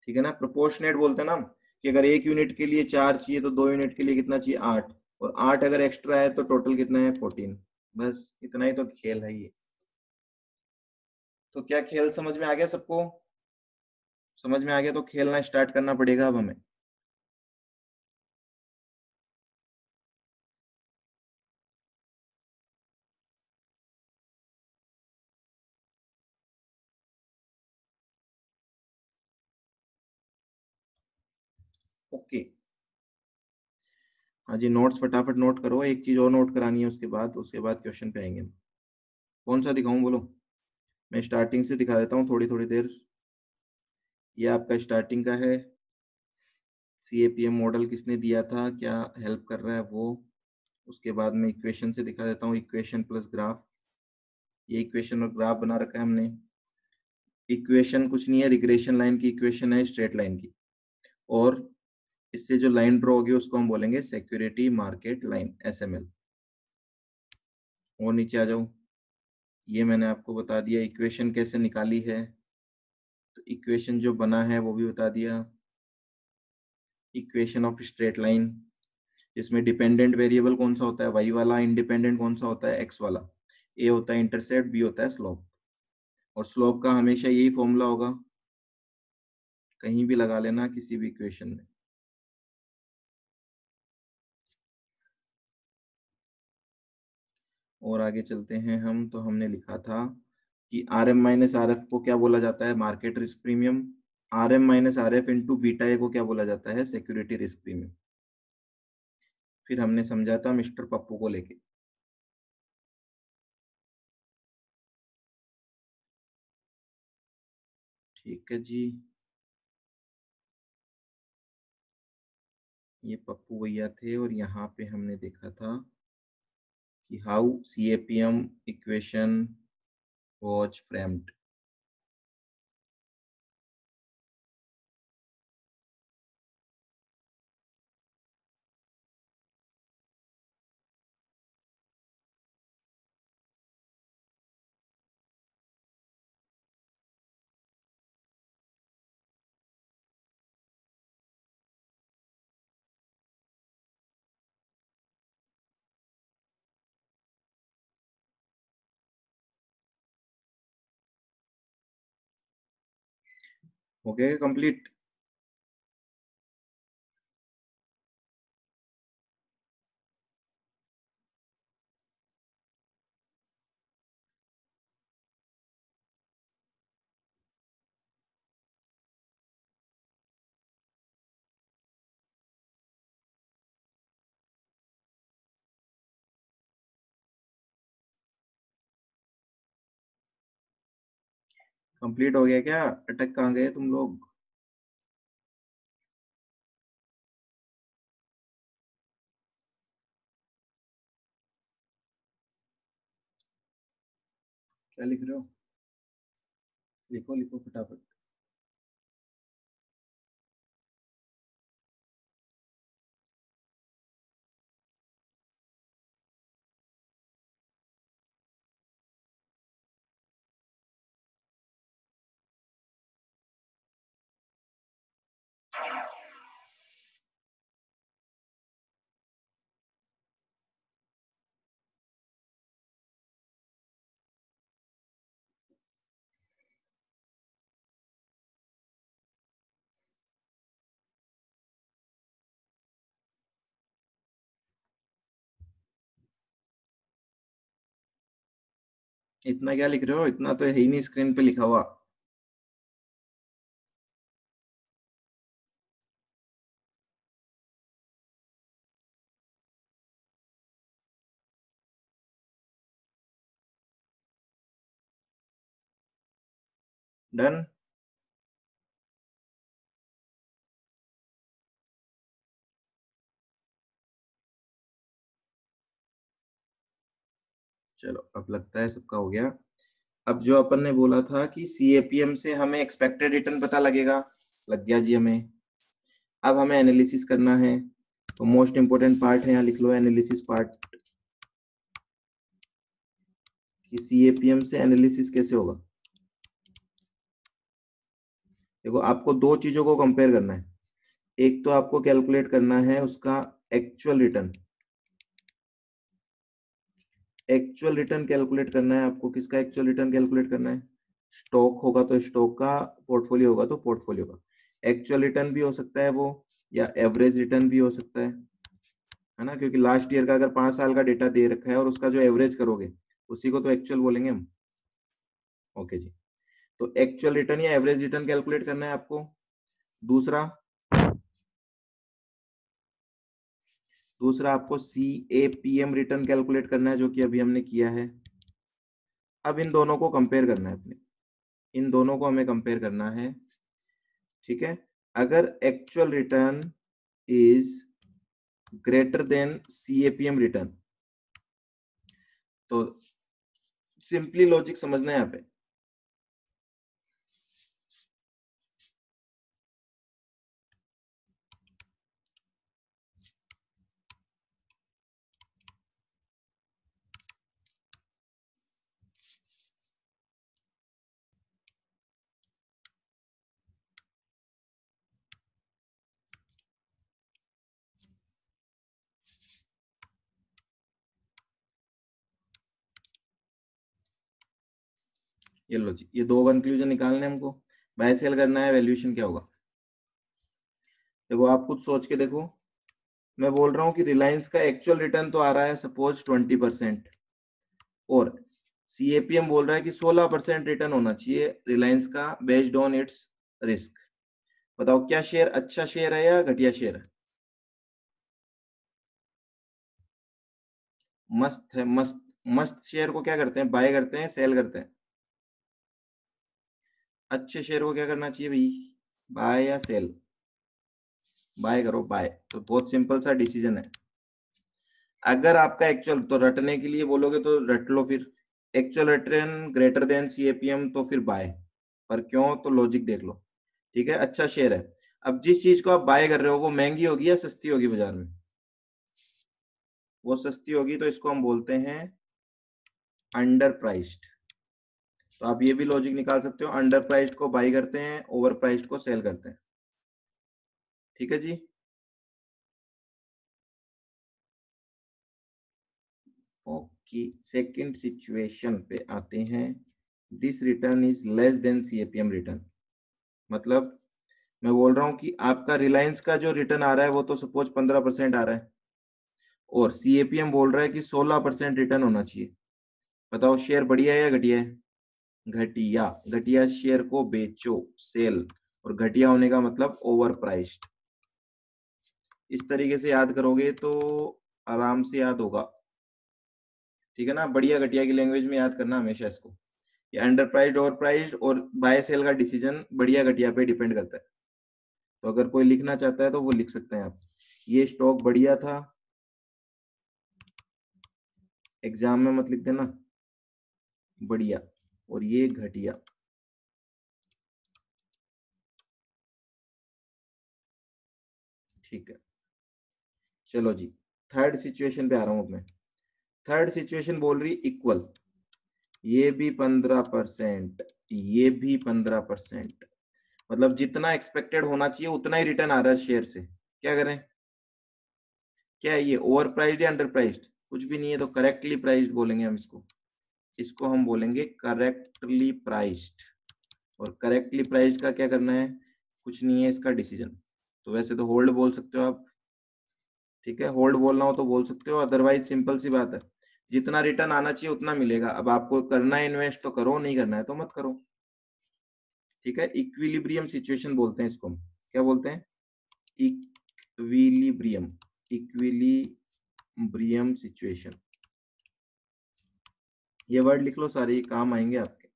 ठीक है ना? प्रोपोर्शनेट बोलते हैं ना हम, कि अगर 1 यूनिट के लिए 4 चाहिए तो 2 यूनिट के लिए कितना चाहिए 8, और 8 अगर एक्स्ट्रा है तो टोटल कितना है 14। बस इतना ही तो खेल है ये। तो क्या खेल समझ में आ गया सबको? समझ में आ गया तो खेलना स्टार्ट करना पड़ेगा अब हमें। ओके। हाँ जी, नोट्स फटाफट नोट करो। एक चीज और नोट करानी है, उसके बाद क्वेश्चन पे आएंगे। कौन सा दिखाऊं बोलो? मैं स्टार्टिंग से दिखा देता हूँ थोड़ी थोड़ी देर। ये आपका स्टार्टिंग का है। सीएपीएम मॉडल किसने दिया था, क्या हेल्प कर रहा है वो। उसके बाद में इक्वेशन से दिखा देता हूँ, इक्वेशन प्लस ग्राफ। ये इक्वेशन और ग्राफ बना रखा है हमने। इक्वेशन कुछ नहीं है, रिग्रेशन लाइन की इक्वेशन है, स्ट्रेट लाइन की। और इससे जो लाइन ड्रॉ होगी उसको हम बोलेंगे सिक्योरिटी मार्केट लाइन, एसएमएल। और नीचे आ जाओ। ये मैंने आपको बता दिया इक्वेशन कैसे निकाली है। तो इक्वेशन जो बना है वो भी बता दिया। इक्वेशन ऑफ स्ट्रेट लाइन, इसमें डिपेंडेंट वेरिएबल कौन सा होता है, वाई वाला। इंडिपेंडेंट कौन सा होता है, एक्स वाला। ए होता है इंटरसेप्ट, बी होता है स्लोप। और स्लोप का हमेशा यही फॉर्मूला होगा, कहीं भी लगा लेना किसी भी इक्वेशन में। और आगे चलते हैं हम। तो हमने लिखा था कि R M minus R F को क्या बोला जाता है, market risk premium. R M minus R F into beta A को क्या बोला जाता है, सिक्योरिटी रिस्क प्रीमियम। फिर हमने समझा था मिस्टर पप्पू को लेके। ठीक है जी। ये पप्पू भैया थे, और यहाँ पे हमने देखा था कि how CAPM equation was framed. हो गया कंप्लीट? कंप्लीट हो गया क्या? अटक कहाँ गए तुम लोग? क्या लिख रहे हो? लिखो लिखो फटाफट। इतना क्या लिख रहे हो? इतना तो है ही नहीं स्क्रीन पे लिखा हुआ। डन। चलो अब लगता है सबका हो गया। अब जो अपन ने बोला था कि सीएपीएम से हमें एक्सपेक्टेड रिटर्न पता लगेगा, लग गया जी हमें। अब हमें एनालिसिस करना है, तो मोस्ट इंपोर्टेंट पार्ट है, यहाँ लिख लो एनालिसिस पार्ट, कि सीएपीएम से एनालिसिस कैसे होगा। देखो आपको दो चीजों को कंपेयर करना है। एक तो आपको कैलकुलेट करना है उसका actual return. Actual return calculate करना है आपको। किसका एक्चुअल रिटर्न कैलकुलेट करना है? स्टॉक होगा तो स्टॉक का, पोर्टफोलियो होगा तो पोर्टफोलियो का। एक्चुअल रिटर्न भी हो सकता है वो, या एवरेज रिटर्न भी हो सकता है ना, क्योंकि लास्ट ईयर का अगर 5 साल का डेटा दे रखा है और उसका जो एवरेज करोगे उसी को तो एक्चुअल बोलेंगे हम। ओके जी, तो एक्चुअल रिटर्न या एवरेज रिटर्न कैलकुलेट करना है आपको। दूसरा, आपको CAPM रिटर्न कैलकुलेट करना है, जो कि अभी हमने किया है। अब इन दोनों को कंपेयर करना है अपने, इन दोनों को हमें कंपेयर करना है। ठीक है, अगर actual return is greater than CAPM return, तो सिंपली लॉजिक समझना है यहाँ पे। ये लो जी, ये दो कंक्लूजन निकालने हमको। बाय सेल करना है, वैल्यूएशन क्या होगा? देखो आप खुद सोच के देखो। मैं बोल रहा हूँ कि रिलायंस का एक्चुअल रिटर्न तो आ रहा है सपोज 20%, और सीएपीएम बोल रहा है कि 16% रिटर्न होना चाहिए रिलायंस का बेस्ड ऑन इट्स रिस्क। बताओ क्या शेयर अच्छा शेयर है या घटिया शेयर है? मस्त है, मस्त। मस्त शेयर को क्या करते हैं? बाय करते हैं, सेल करते हैं। अच्छे शेयर को क्या करना चाहिए भाई? बाय या सेल? बाय करो, बाय। तो बहुत सिंपल सा डिसीजन है। अगर आपका एक्चुअल, तो रटने के लिए बोलोगे तो रट लो फिर। Actual return greater than CAPM तो फिर बाय। पर क्यों? तो लॉजिक देख लो। ठीक है, अच्छा शेयर है। अब जिस चीज को आप बाय कर रहे हो वो महंगी होगी या सस्ती होगी बाजार में? वो सस्ती होगी, तो इसको हम बोलते हैं अंडर प्राइस्ड। तो आप ये भी लॉजिक निकाल सकते हो, अंडर प्राइस्ड को बाय करते हैं, ओवर प्राइस्ड को सेल करते हैं। ठीक है जी। ओके, सेकंड सिचुएशन पे आते हैं। This return is less than CAPM return. मतलब मैं बोल रहा हूँ कि आपका रिलायंस का जो रिटर्न आ रहा है वो तो सपोज 15% आ रहा है, और सीएपीएम बोल रहा है कि 16% रिटर्न होना चाहिए। बताओ शेयर बढ़िया है या घटिया है? घटिया। घटिया शेयर को बेचो, सेल। और घटिया होने का मतलब ओवर प्राइस्ड। इस तरीके से याद करोगे तो आराम से याद होगा। ठीक है ना, बढ़िया घटिया की लैंग्वेज में याद करना हमेशा इसको। ये अंडर प्राइस्ड, ओवर प्राइस्ड और बाय सेल का डिसीजन बढ़िया घटिया पे डिपेंड करता है। तो अगर कोई लिखना चाहता है तो वो लिख सकते हैं आप, ये स्टॉक बढ़िया था, एग्जाम में मत लिख देना बढ़िया, और ये घटिया। ठीक है, चलो जी थर्ड सिचुएशन पे आ रहा हूं मैं। थर्ड सिचुएशन बोल रही इक्वल, ये भी 15%, ये भी 15%, मतलब जितना एक्सपेक्टेड होना चाहिए उतना ही रिटर्न आ रहा है शेयर से। क्या करें? क्या है ये, ओवर प्राइस्ड या अंडर प्राइस्ड? कुछ भी नहीं है, तो करेक्टली प्राइस्ड बोलेंगे हम इसको। इसको हम बोलेंगे करेक्टली प्राइस्ड। और करेक्टली प्राइस्ड का क्या करना है? कुछ नहीं है इसका डिसीजन। तो वैसे तो होल्ड बोल सकते हो आप, ठीक है, होल्ड बोलना हो तो बोल सकते हो, अदरवाइज सिंपल सी बात है, जितना रिटर्न आना चाहिए उतना मिलेगा। अब आपको करना है इन्वेस्ट तो करो, नहीं करना है तो मत करो। ठीक है, इक्विलिब्रियम सिचुएशन बोलते हैं इसको हम। क्या बोलते हैं? Equilibrium, equilibrium situation. ये वर्ड लिख लो सारे, ये काम आएंगे आपके।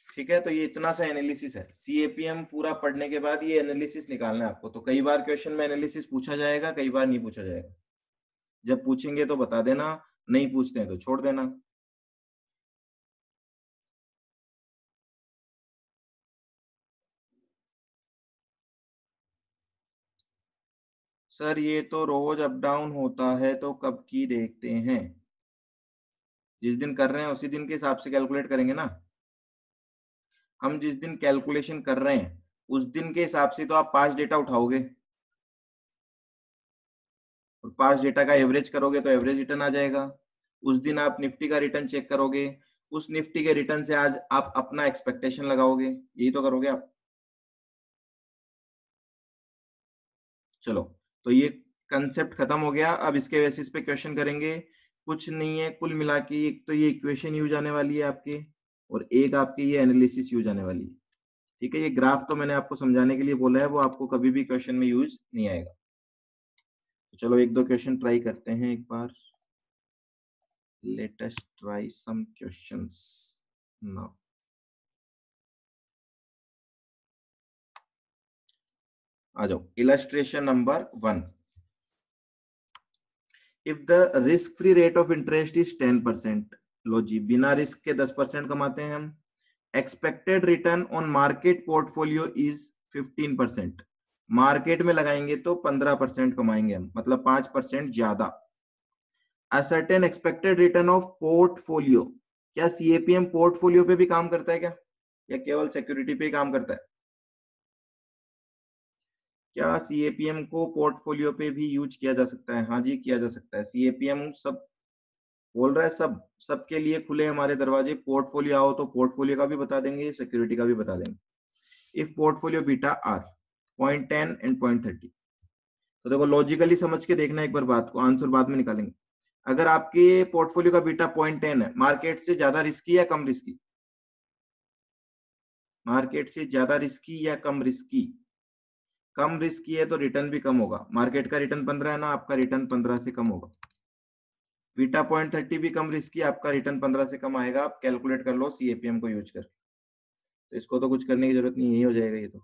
ठीक है, तो ये इतना सा एनालिसिस है। सीएपीएम पूरा पढ़ने के बाद ये एनालिसिस निकालना है आपको। तो कई बार क्वेश्चन में एनालिसिस पूछा जाएगा, कई बार नहीं पूछा जाएगा। जब पूछेंगे तो बता देना, नहीं पूछते हैं तो छोड़ देना। सर ये तो रोज अप डाउन होता है, तो कब की देखते हैं? जिस दिन कर रहे हैं उसी दिन के हिसाब से कैलकुलेट करेंगे ना। हम जिस दिन कैलकुलेशन कर रहे हैं उस दिन के हिसाब से तो आप पास्ट डेटा उठाओगे, और पास्ट डेटा का एवरेज करोगे तो एवरेज रिटर्न आ जाएगा। उस दिन आप निफ्टी का रिटर्न चेक करोगे, उस निफ्टी के रिटर्न से आज आप अपना एक्सपेक्टेशन लगाओगे, यही तो करोगे आप। चलो, तो ये कंसेप्ट खत्म हो गया। अब इसके बेसिस पे क्वेश्चन करेंगे। कुछ नहीं है, कुल मिला के एक तो ये इक्वेशन यूज आने वाली है आपके, और एक आपकी ये एनालिसिस यूज आने वाली है। ठीक है, ये ग्राफ तो मैंने आपको समझाने के लिए बोला है, वो आपको कभी भी क्वेश्चन में यूज नहीं आएगा। तो चलो एक दो क्वेश्चन ट्राई करते हैं एक बार। Let us try some questions now. आ जाओ, illustration number 1। If the risk free rate of interest is 10%, लो जी, बिना रिस्क के 10% कमाते हैं हम। Expected return on market portfolio is 15%, market में लगाएंगे तो 15% कमाएंगे हम, मतलब 5% ज्यादा। A certain expected return of portfolio, क्या सीएपीएम पोर्टफोलियो पे भी काम करता है क्या, या केवल सिक्योरिटी पे ही काम करता है? क्या सीएपीएम को पोर्टफोलियो पे भी यूज किया जा सकता है? हाँ जी, किया जा सकता है। सीएपीएम सब बोल रहा है, सब सबके लिए खुले हमारे दरवाजे। पोर्टफोलियो आओ तो पोर्टफोलियो का भी बता देंगे, सिक्योरिटी का भी बता देंगे। If portfolio beta are 0.10 and 0.30, तो देखो लॉजिकली समझ के देखना एक बार बात को, आंसर बाद में निकालेंगे। अगर आपके पोर्टफोलियो का बीटा 0.10 है, मार्केट से ज्यादा रिस्की या कम रिस्की? मार्केट से ज्यादा रिस्की या कम रिस्की? कम रिस्की है तो रिटर्न भी कम होगा। मार्केट का रिटर्न 15 है ना, आपका रिटर्न 15 से कम होगा। बीटा 0.30 भी कम रिस्की, आपका रिटर्न 15 से कम आएगा। आप कैलकुलेट कर लो सीएपीएम को यूज कर। तो इसको तो कुछ करने की जरूरत नहीं, यही हो जाएगा ये तो।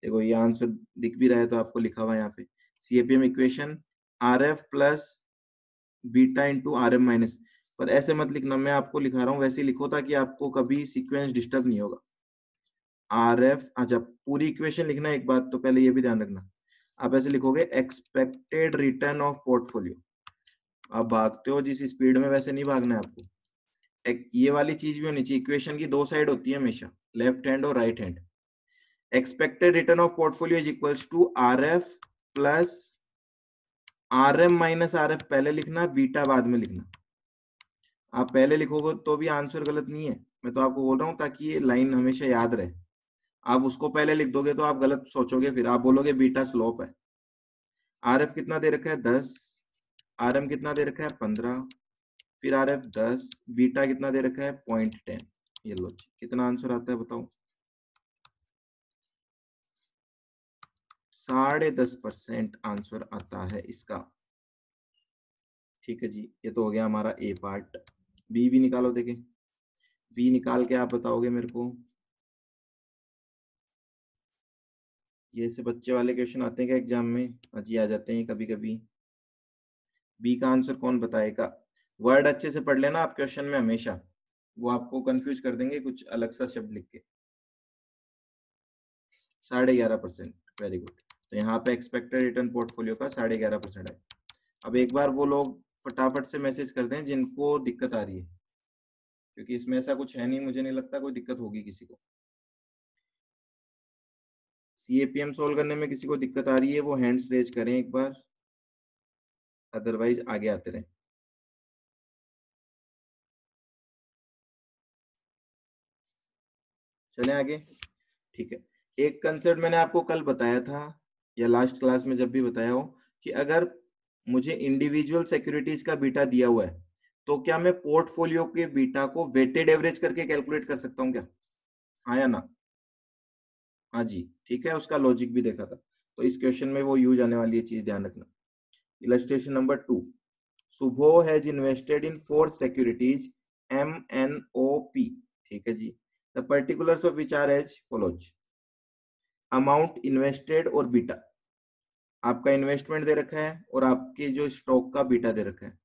देखो ये आंसर दिख भी रहा है तो आपको लिखा हुआ है यहाँ पे, CAPM equation R F plus beta into R M minus. पर ऐसे मत लिखना, मैं आपको लिखा रहा हूँ वैसे ही लिखो, ताकि आपको कभी सीक्वेंस डिस्टर्ब नहीं होगा। आर एफ, अच्छा पूरी इक्वेशन लिखना है, एक बात तो पहले ये भी ध्यान रखना। आप ऐसे लिखोगे एक्सपेक्टेड रिटर्न ऑफ पोर्टफोलियो। आप भागते हो जिस स्पीड में, वैसे नहीं भागना है आपको। एक ये वाली चीज भी होनी चाहिए, इक्वेशन की दो साइड होती है हमेशा, लेफ्ट हैंड और right hand. Expected return of portfolio is equals to R F plus R M minus R F, पहले लिखना, बीटा बाद में लिखना। आप पहले लिखोगे तो भी आंसर गलत नहीं है, मैं तो आपको बोल रहा हूँ ताकि ये लाइन हमेशा याद रहे। आप उसको पहले लिख दोगे तो आप गलत सोचोगे, फिर आप बोलोगे बीटा स्लोप है। आर एफ कितना दे रखा है 10, आर एम कितना दे रखा है 15, फिर आर एफ 10, बीटा कितना दे रखा है 0.10। ये लो जी, कितना आंसर आता है बताओ? 10.5% आंसर आता है इसका। ठीक है जी, ये तो हो गया हमारा ए पार्ट। बी भी निकालो, देखें बी निकाल के आप बताओगे मेरे को। ये से बच्चे वाले क्वेश्चन आते हैं क्या एग्जाम में? हाँ जी, आ जाते हैं कभी कभी। बी का आंसर कौन बताएगा? वर्ड अच्छे से पढ़ लेना आप क्वेश्चन में हमेशा, वो आपको कंफ्यूज कर देंगे कुछ अलग सा शब्द लिख के। 11.5%, वेरी गुड। तो यहाँ पे एक्सपेक्टेड रिटर्न पोर्टफोलियो का 11.5% है। अब एक बार वो लोग फटाफट से मैसेज कर दें जिनको दिक्कत आ रही है, क्योंकि इसमें ऐसा कुछ है नहीं, मुझे नहीं लगता कोई दिक्कत होगी किसी को। सीएपीएम सोल्व करने में किसी को दिक्कत आ रही है वो हैंड्स रेज करें एक बार, अदरवाइज आगे आते रहें। चलें आगे, ठीक है। एक कंसेप्ट मैंने आपको कल बताया था या लास्ट क्लास में जब भी बताया हो, कि अगर मुझे इंडिविजुअल सिक्योरिटीज का बीटा दिया हुआ है तो क्या मैं पोर्टफोलियो के बीटा को वेटेड एवरेज करके कैलकुलेट कर सकता हूं क्या? हाँ या ना? हाँ जी, ठीक है, उसका लॉजिक भी देखा था, तो इस क्वेश्चन में वो यूज आने वाली है चीज, ध्यान रखना। Illustration number 2, Subho has invested in 4 securities MNOP, ठीक है जी। The particulars of which are as follows: amount invested और बीटा, आपका इन्वेस्टमेंट दे रखा है और आपके जो स्टॉक का बीटा दे रखा है।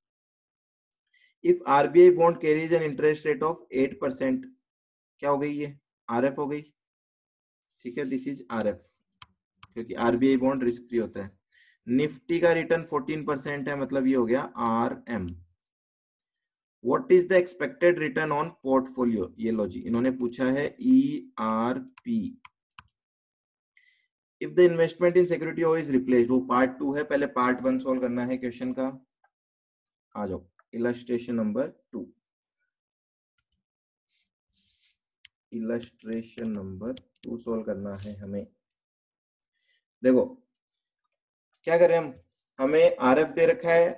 If RBI bond carries an interest rate of 8%, क्या हो गई ये? आरएफ हो गई, ठीक है, दिस इज आरएफ, क्योंकि आरबीआई बॉन्ड रिस्क फ्री होता है। निफ्टी का रिटर्न 14% है, मतलब ये हो गया R M. What is the expected return on portfolio? ये लो जी, इन्होंने पूछा है ERP। If the investment in security is replaced, वो पार्ट 2 है, पहले पार्ट 1 सोल्व करना है क्वेश्चन का। आ जाओ, illustration number 2, illustration number 2 solve करना है हमें। देखो क्या करें हम, हमें आरएफ दे रखा है,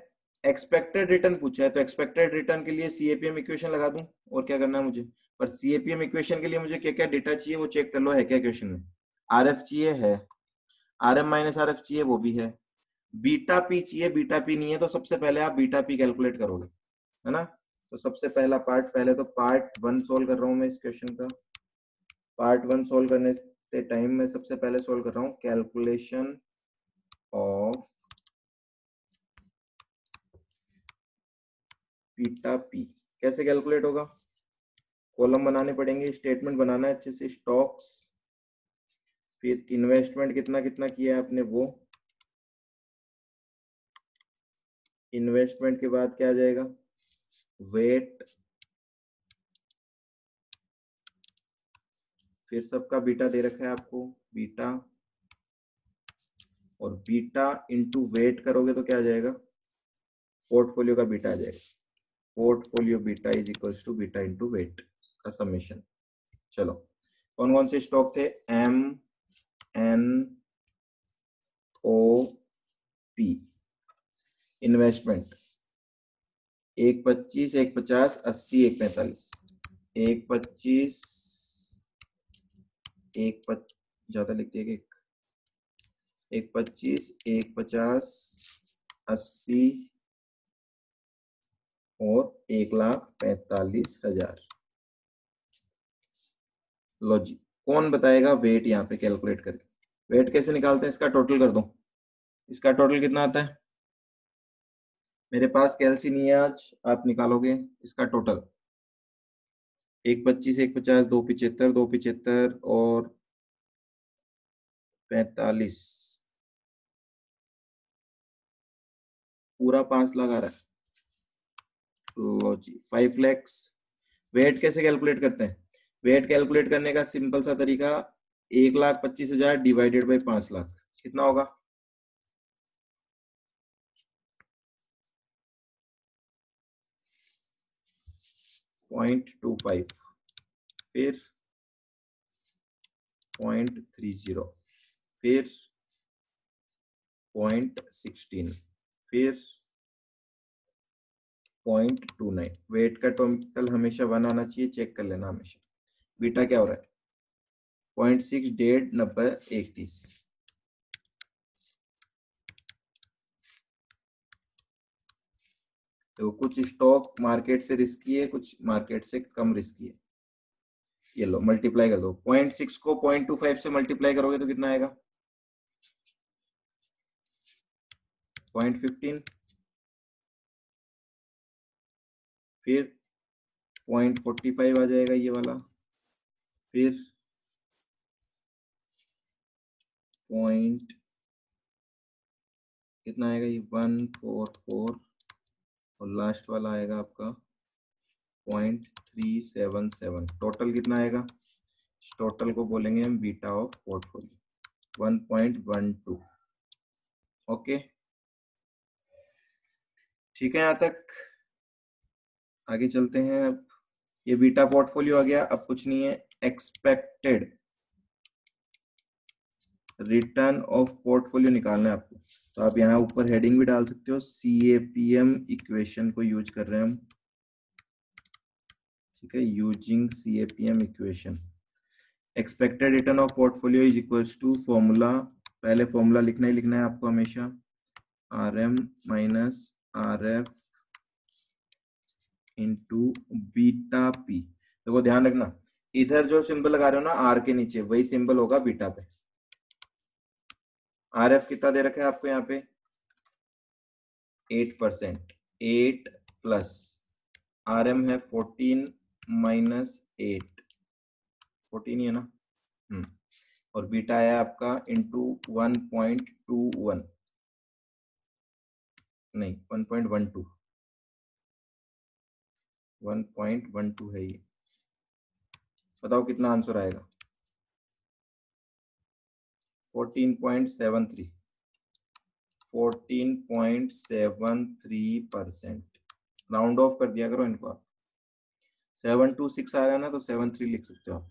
एक्सपेक्टेड रिटर्न पूछा है, तो एक्सपेक्टेड रिटर्न के लिए सीएपीएम इक्वेशन लगा दूं, और क्या करना है मुझे? पर सीएपीएम इक्वेशन के लिए मुझे क्या क्या डेटा चाहिए वो चेक कर लो, है क्या क्वेश्चन में? आरएफ चाहिए, है। आरएम माइनस आरएफ चाहिए, वो भी है। बीटा पी चाहिए, बीटा पी नहीं है, तो सबसे पहले आप बीटा पी कैलकुलेट करोगे, है ना? तो सबसे पहला पार्ट, पहले तो पार्ट 1 सोल्व कर रहा हूं मैं इस क्वेश्चन का। पार्ट 1 सोल्व करने से टाइम में सबसे पहले सोल्व कर रहा हूं कैलकुलेशन ऑफ बीटा पी। कैसे कैलकुलेट होगा? कॉलम बनाने पड़ेंगे, स्टेटमेंट बनाना है अच्छे से, स्टॉक्स, फिर इन्वेस्टमेंट कितना कितना किया है आपने वो, इन्वेस्टमेंट के बाद क्या आ जाएगा? वेट, फिर सबका बीटा दे रखा है आपको, बीटा, और बीटा इंटू वेट करोगे तो क्या आ जाएगा? पोर्टफोलियो का बीटा आ जाएगा। Portfolio beta is equals to beta into weight का समेशन। चलो, कौन कौन से स्टॉक थे? MNOP। इन्वेस्टमेंट 1.25, 1.50, 80, 1.45, 1.25, 1 ज्यादा लिख दिया, 1.25, 1.50, 80 और 1,45,000। लो जी, कौन बताएगा वेट यहाँ पे कैलकुलेट करके? वेट कैसे निकालते हैं? इसका टोटल कर दो। इसका टोटल कितना आता है? मेरे पास कैलसी नहीं है आज, आप निकालोगे इसका टोटल। 1.25, 1.50, 2.75, 2.75 और 45, पूरा 5 लाख आ रहा है। लो जी, 5 लैक्स। वेट कैसे कैलकुलेट करते हैं? वेट कैलकुलेट करने का सिंपल सा तरीका, 1,25,000 डिवाइडेड बाई 5 लाख, कितना होगा? 0.25, फिर 0.30, फिर 0.16, फिर 0.29। वेट का टोटल हमेशा 1 आना चाहिए, चेक कर लेना हमेशा। बीटा क्या हो रहा है? 0.6, 1.5, 90, 31। तो कुछ स्टॉक मार्केट से रिस्की है, कुछ मार्केट से कम रिस्की है। ये लो मल्टीप्लाई कर दो, 0.6 को 0.25 से मल्टीप्लाई करोगे तो कितना आएगा? 0.15, फिर 0.45 आ जाएगा ये वाला, फिर पॉइंट कितना आएगा ये 144, और लास्ट वाला आएगा आपका 0.377। टोटल कितना आएगा? टोटल को बोलेंगे हम बीटा ऑफ पोर्टफोलियो 1.12। ओके, ठीक है, यहाँ तक। आगे चलते हैं। अब ये बीटा पोर्टफोलियो आ गया। अब कुछ नहीं है, एक्सपेक्टेड रिटर्न ऑफ पोर्टफोलियो निकालना है आपको। तो आप यहाँ ऊपर हेडिंग भी डाल सकते हो, CAPM इक्वेशन को यूज कर रहे हैं हम, ठीक है, using CAPM equation. Expected return of portfolio is equals to formula, पहले फॉर्मूला लिखना ही लिखना है आपको हमेशा, RM minus RF into beta P। देखो ध्यान रखना, इधर जो सिंबल लगा रहे हो ना R के नीचे, वही सिंबल होगा बीटा पे। RF कितना दे रखा है आपको यहाँ पे? 8%, 8 प्लस RM है 14 माइनस 8, 14 ही है ना। और बीटा है आपका इंटू 1.21, नहीं 1.12, 1.12 है ये। बताओ कितना आंसर आएगा? 14.73, 14.73%। राउंड ऑफ कर दिया करो इनको आप। 726 आ रहा है ना, तो 73 लिख सकते हो आप।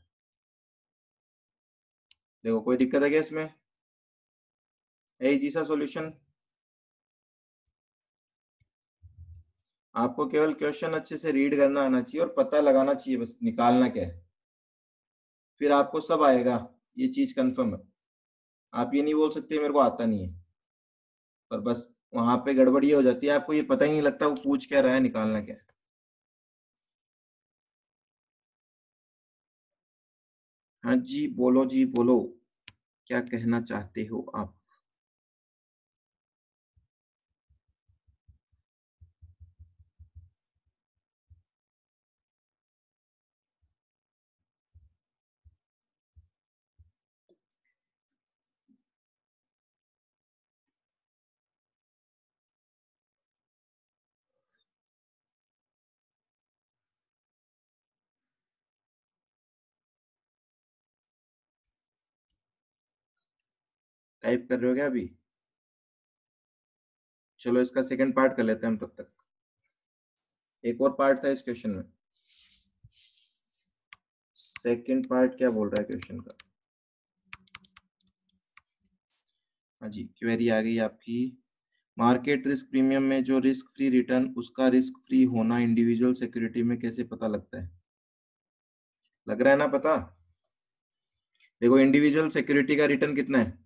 देखो कोई दिक्कत है क्या इसमें? है इजी सा सॉल्यूशन। आपको केवल क्वेश्चन अच्छे से रीड करना आना चाहिए और पता लगाना चाहिए, बस निकालना क्या है, फिर आपको सब आएगा, ये चीज कंफर्म है। आप ये नहीं बोल सकते मेरे को आता नहीं है, पर बस वहां पे गड़बड़ी हो जाती है, आपको ये पता ही नहीं लगता वो पूछ क्या रहा है, निकालना क्या है। हाँ जी बोलो, जी बोलो, क्या कहना चाहते हो आप? टाइप कर रहे हो क्या अभी? चलो इसका सेकंड पार्ट कर लेते हैं हम तब तक। एक और पार्ट था इस क्वेश्चन में, सेकंड पार्ट क्या बोल रहा है क्वेश्चन का? हाँ जी, क्वेरी आ गई आपकी। मार्केट रिस्क प्रीमियम में जो रिस्क फ्री रिटर्न, उसका रिस्क फ्री होना इंडिविजुअल सिक्योरिटी में कैसे पता लगता है? लग रहा है ना पता? देखो इंडिविजुअल सिक्योरिटी का रिटर्न कितना है,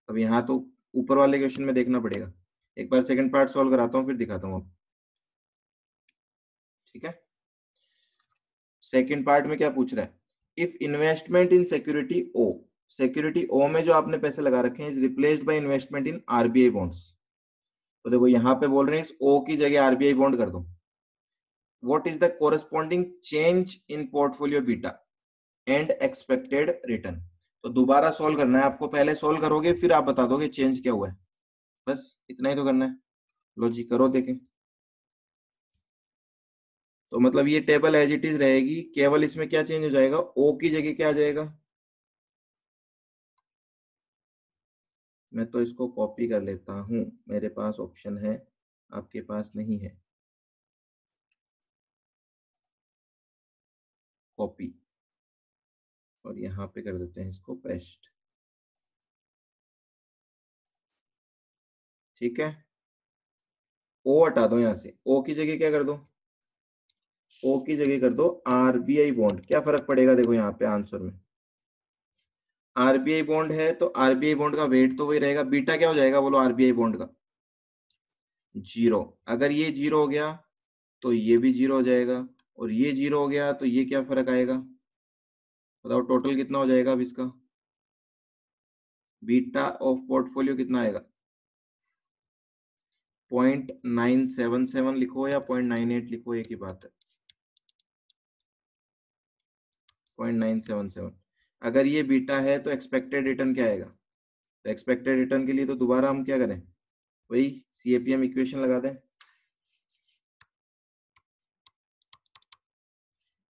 अब यहाँ तो ऊपर वाले क्वेश्चन में देखना पड़ेगा। एक बार सेकंड पार्ट सॉल्व कराता हूँ फिर दिखाता हूँ। ठीक है, सेकंड पार्ट में क्या पूछ रहा है? If investment in security O, security O में जो आपने पैसे लगा रखे हैं, is replaced by investment in RBI bonds. तो देखो यहाँ पे बोल रहे हैं इस ओ की जगह RBI बॉन्ड कर दो। What is the corresponding change in portfolio beta and expected return? तो दोबारा सोल्व करना है आपको, पहले सोल्व करोगे फिर आप बता दोगे चेंज क्या हुआ है, बस इतना ही तो करना है। लो जी करो देखें। तो मतलब ये टेबल एज इट इज रहेगी, केवल इसमें क्या चेंज हो जाएगा, ओ की जगह क्या आ जाएगा? मैं तो इसको कॉपी कर लेता हूं, मेरे पास ऑप्शन है, आपके पास नहीं है। कॉपी, और यहाँ पे कर देते हैं इसको पेस्ट। ठीक है, ओ हटा दो, यहाँ से ओ की जगह क्या कर दो? ओ की जगह कर दो RBI बॉन्ड। क्या फर्क पड़ेगा देखो यहाँ पे आंसर में, RBI बॉन्ड है तो RBI बॉन्ड का वेट तो वही रहेगा। बीटा क्या हो जाएगा बोलो RBI बॉन्ड का? जीरो। अगर ये जीरो हो गया तो ये भी जीरो हो जाएगा, और ये जीरो हो गया तो ये क्या फर्क आएगा, बताओ टोटल कितना हो जाएगा अब इसका, बीटा ऑफ पोर्टफोलियो कितना आएगा, 0.977 लिखो या 0.98 लिखो, एक ही बात है, 0.977। अगर ये बीटा है तो एक्सपेक्टेड रिटर्न क्या आएगा, तो एक्सपेक्टेड रिटर्न के लिए तो दोबारा हम क्या करें, वही सीएपीएम इक्वेशन लगा दें,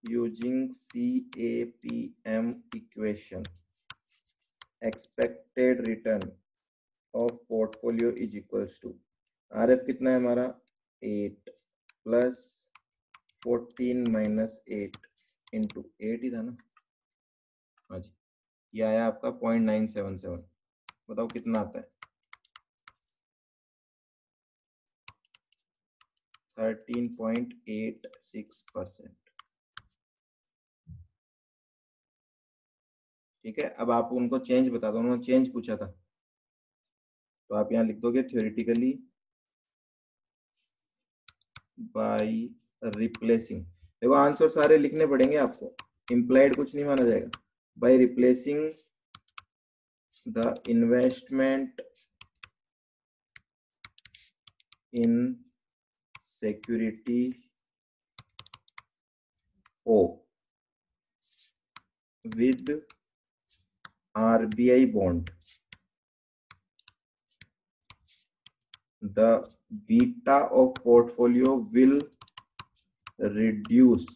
using CAPM equation, expected return of portfolio is equals to, RF कितना है हमारा 8 प्लस 14 माइनस 8 इंटू 8 ही था ना, हाँ जी, ये आया आपका 0.977, बताओ कितना आता है, 13.86%। ठीक है, अब आप उनको चेंज बता दो, उन्होंने चेंज पूछा था, तो आप यहाँ लिख दोगे थ्योरेटिकली बाय रिप्लेसिंग, देखो आंसर सारे लिखने पड़ेंगे आपको, इम्प्लाइड कुछ नहीं माना जाएगा, by replacing the investment in security oh with RBI bond, the beta of portfolio will reduce।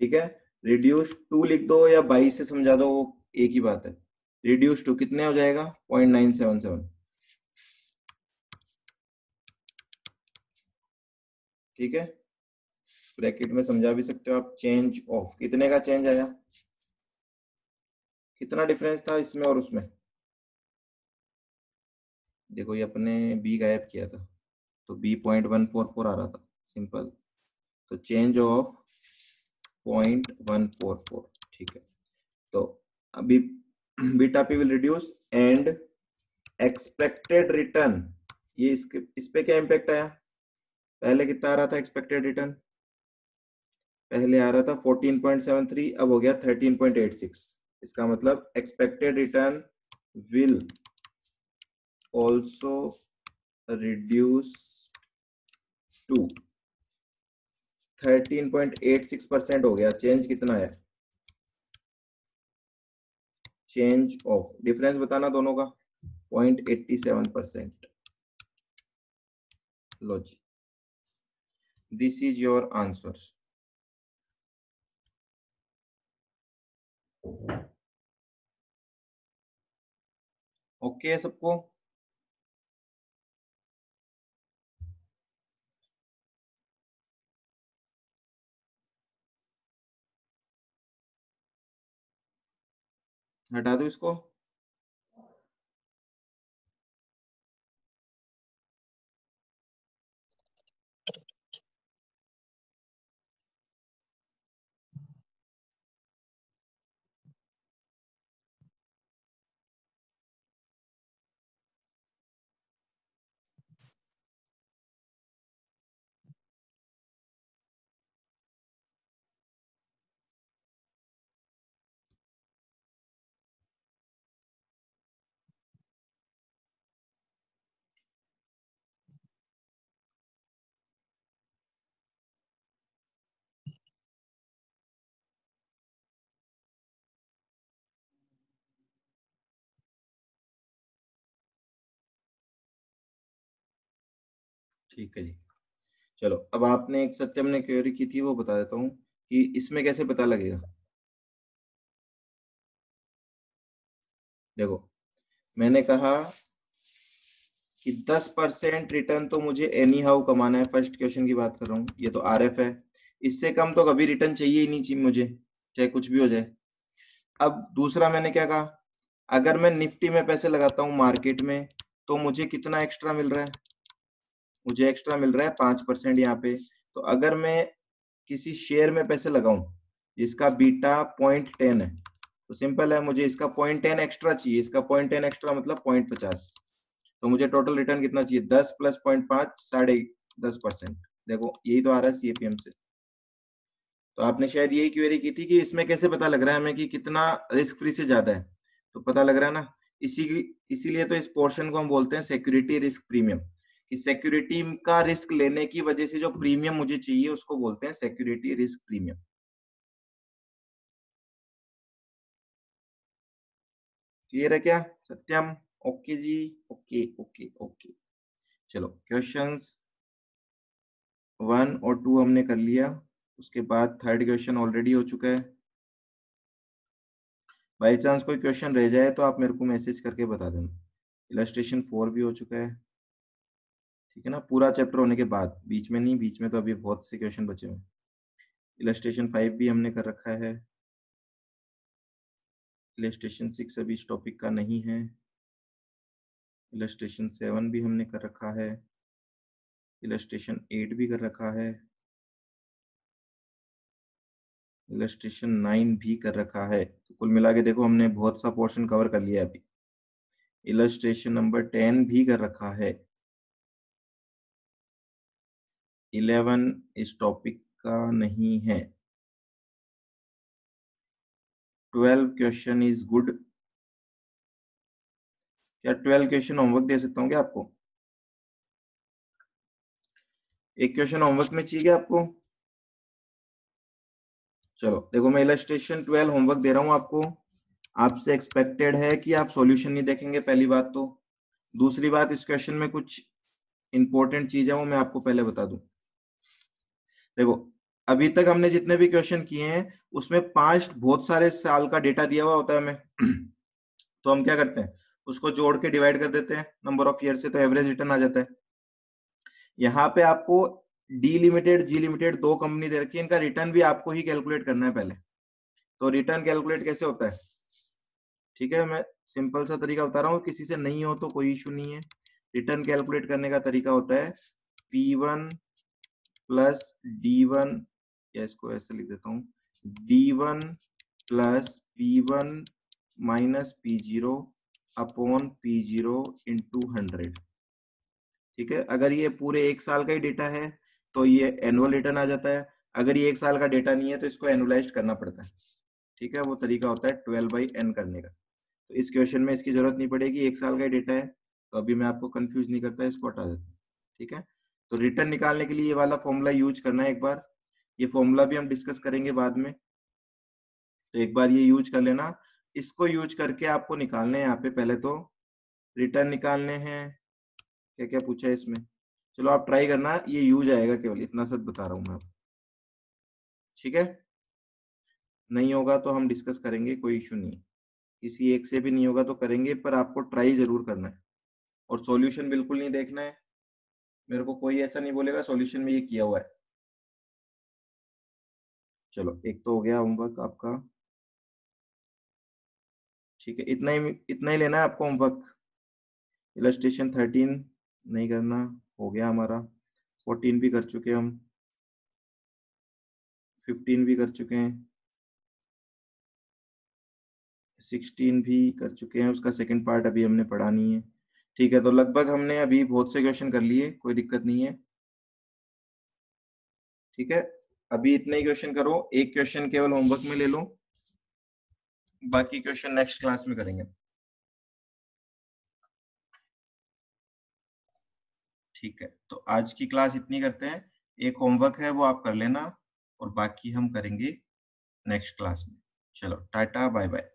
ठीक है, रिड्यूस टू लिख दो या 22 से समझा दो, वो एक ही बात है, रिड्यूस टू कितने हो जाएगा 0.977। ठीक है, ब्रैकेट में समझा भी सकते हो आप, चेंज ऑफ कितने का चेंज आया, कितना डिफरेंस था इसमें और उसमें, देखो ये अपने बी गायब किया था तो बी 0.144 आ रहा था सिंपल, तो चेंज ऑफ 0.144। ठीक है, तो अभी beta P will reduce and expected return, ये इस पे क्या इम्पैक्ट आया, पहले कितना आ रहा था एक्सपेक्टेड रिटर्न, पहले आ रहा था 14.73, अब हो गया 13.86, इसका मतलब expected return will also reduce to 13.86% हो गया, चेंज कितना है, चेंज ऑफ डिफरेंस बताना दोनों का 0.87%। लो जी, this is your answer. Okay है सबको, हटा दो इसको, ठीक है जी। चलो अब आपने एक सत्यम ने क्वेरी की थी, वो बता देता हूँ कि इसमें कैसे पता लगेगा। देखो मैंने कहा कि 10% रिटर्न तो मुझे एनी हाउ कमाना है, फर्स्ट क्वेश्चन की बात कर रहा हूँ, ये तो आरएफ है, इससे कम तो कभी रिटर्न चाहिए ही नहीं चाहिए मुझे, चाहे कुछ भी हो जाए। अब दूसरा मैंने क्या कहा, अगर मैं निफ्टी में पैसे लगाता हूँ मार्केट में, तो मुझे कितना एक्स्ट्रा मिल रहा है, मुझे एक्स्ट्रा मिल रहा है 5% यहाँ पे। तो अगर मैं किसी शेयर में पैसे लगाऊं जिसका बीटा 0.10 है, तो सिंपल है, मुझे इसका 0.10 एक्स्ट्रा चाहिए, इसका 0.10 एक्स्ट्रा मतलब 0.50, तो मुझे टोटल रिटर्न कितना चाहिए, 10 प्लस 0.5 10.5%। देखो यही तो आ रहा है सीएपीएम से। तो आपने शायद यही क्वेरी की थी कि इसमें कैसे पता लग रहा है हमें कि कितना रिस्क फ्री से ज्यादा है, तो पता लग रहा है ना। इसीलिए तो इस पोर्शन को हम बोलते हैं सिक्योरिटी रिस्क प्रीमियम, कि सिक्योरिटी का रिस्क लेने की वजह से जो प्रीमियम मुझे चाहिए उसको बोलते हैं सिक्योरिटी रिस्क प्रीमियम। क्लियर है क्या सत्यम? ओके जी, ओके ओके ओके। चलो क्वेश्चंस 1 और 2 हमने कर लिया, उसके बाद थर्ड क्वेश्चन ऑलरेडी हो चुका है। बाई चांस कोई क्वेश्चन रह जाए तो आप मेरे को मैसेज करके बता देना। इलस्ट्रेशन 4 भी हो चुका है, ठीक है ना, पूरा चैप्टर होने के बाद, बीच में नहीं, बीच में तो अभी बहुत से क्वेश्चन बचे हुए हैं। इलस्ट्रेशन 5 भी हमने कर रखा है। इलस्ट्रेशन 6 अभी इस टॉपिक का नहीं है। इलस्ट्रेशन 7 भी हमने कर रखा है। इलस्ट्रेशन 8 भी कर रखा है। इलस्ट्रेशन 9 भी कर रखा है। तो कुल मिला के देखो हमने बहुत सा पोर्शन कवर कर लिया अभी। इलस्ट्रेशन नंबर 10 भी कर रखा है। 11 इस टॉपिक का नहीं है। 12 क्वेश्चन इज गुड। क्या 12 क्वेश्चन होमवर्क दे सकता हूँ क्या आपको? एक क्वेश्चन होमवर्क में चाहिए क्या आपको? चलो देखो, मैं इलस्ट्रेशन 12 होमवर्क दे रहा हूँ आपको। आपसे एक्सपेक्टेड है कि आप सॉल्यूशन नहीं देखेंगे, पहली बात तो। दूसरी बात, इस क्वेश्चन में कुछ इंपॉर्टेंट चीज है वो मैं आपको पहले बता दूं। देखो अभी तक हमने जितने भी क्वेश्चन किए हैं उसमें 5 बहुत सारे साल का डेटा दिया हुआ होता है हमें तो हम क्या करते हैं, उसको जोड़ के डिवाइड कर देते हैं नंबर ऑफ ईयर से, तो एवरेज रिटर्न आ जाता है। यहाँ पे आपको डी लिमिटेड, जी लिमिटेड, 2 कंपनी दे रखी है, इनका रिटर्न भी आपको ही कैलकुलेट करना है पहले। तो रिटर्न कैलकुलेट कैसे होता है, ठीक है, मैं सिंपल सा तरीका बता रहा हूँ, किसी से नहीं हो तो कोई इशू नहीं है। रिटर्न कैलकुलेट करने का तरीका होता है P1 प्लस D1, या इसको ऐसे लिख देता हूँ, D1 plus P1 minus P0 upon P0 into 100। ठीक है, अगर ये पूरे 1 साल का ही डेटा है तो ये एनुअल रिटर्न आ जाता है। अगर ये 1 साल का डेटा नहीं है तो इसको एनुअलाइज करना पड़ता है। ठीक है, वो तरीका होता है 12/n करने का। तो इस क्वेश्चन में इसकी जरूरत नहीं पड़ेगी, 1 साल का डेटा है, तो अभी मैं आपको कंफ्यूज नहीं करता, इसको हटा देता हूँ। ठीक है, तो रिटर्न निकालने के लिए ये वाला फॉर्मूला यूज करना है एक बार। ये फॉर्मूला भी हम डिस्कस करेंगे बाद में, तो एक बार ये यूज कर लेना। इसको यूज करके आपको निकालने हैं यहाँ पे, पहले तो रिटर्न निकालने हैं। क्या क्या पूछा है इसमें, चलो आप ट्राई करना, ये यूज आएगा केवल, इतना सच बता रहा हूँ मैं। ठीक है, नहीं होगा तो हम डिस्कस करेंगे, कोई इशू नहीं। किसी एक से भी नहीं होगा तो करेंगे, पर आपको ट्राई जरूर करना है और सॉल्यूशन बिल्कुल नहीं देखना है। मेरे को कोई ऐसा नहीं बोलेगा सॉल्यूशन में ये किया हुआ है। चलो एक तो हो गया होमवर्क आपका। ठीक है, इतना ही लेना है आपको होमवर्क। इलस्ट्रेशन 13 नहीं करना, हो गया हमारा। 14 भी कर चुके हम, 15 भी कर चुके हैं, 16 भी कर चुके हैं, उसका सेकंड पार्ट अभी हमने पढ़ा नहीं है। ठीक है, तो लगभग हमने अभी बहुत से क्वेश्चन कर लिए, कोई दिक्कत नहीं है। ठीक है, अभी इतने ही क्वेश्चन करो, एक क्वेश्चन केवल होमवर्क में ले लो, बाकी क्वेश्चन नेक्स्ट क्लास में करेंगे। ठीक है, तो आज की क्लास इतनी करते हैं, एक होमवर्क है वो आप कर लेना और बाकी हम करेंगे नेक्स्ट क्लास में। चलो टाटा बाय बाय।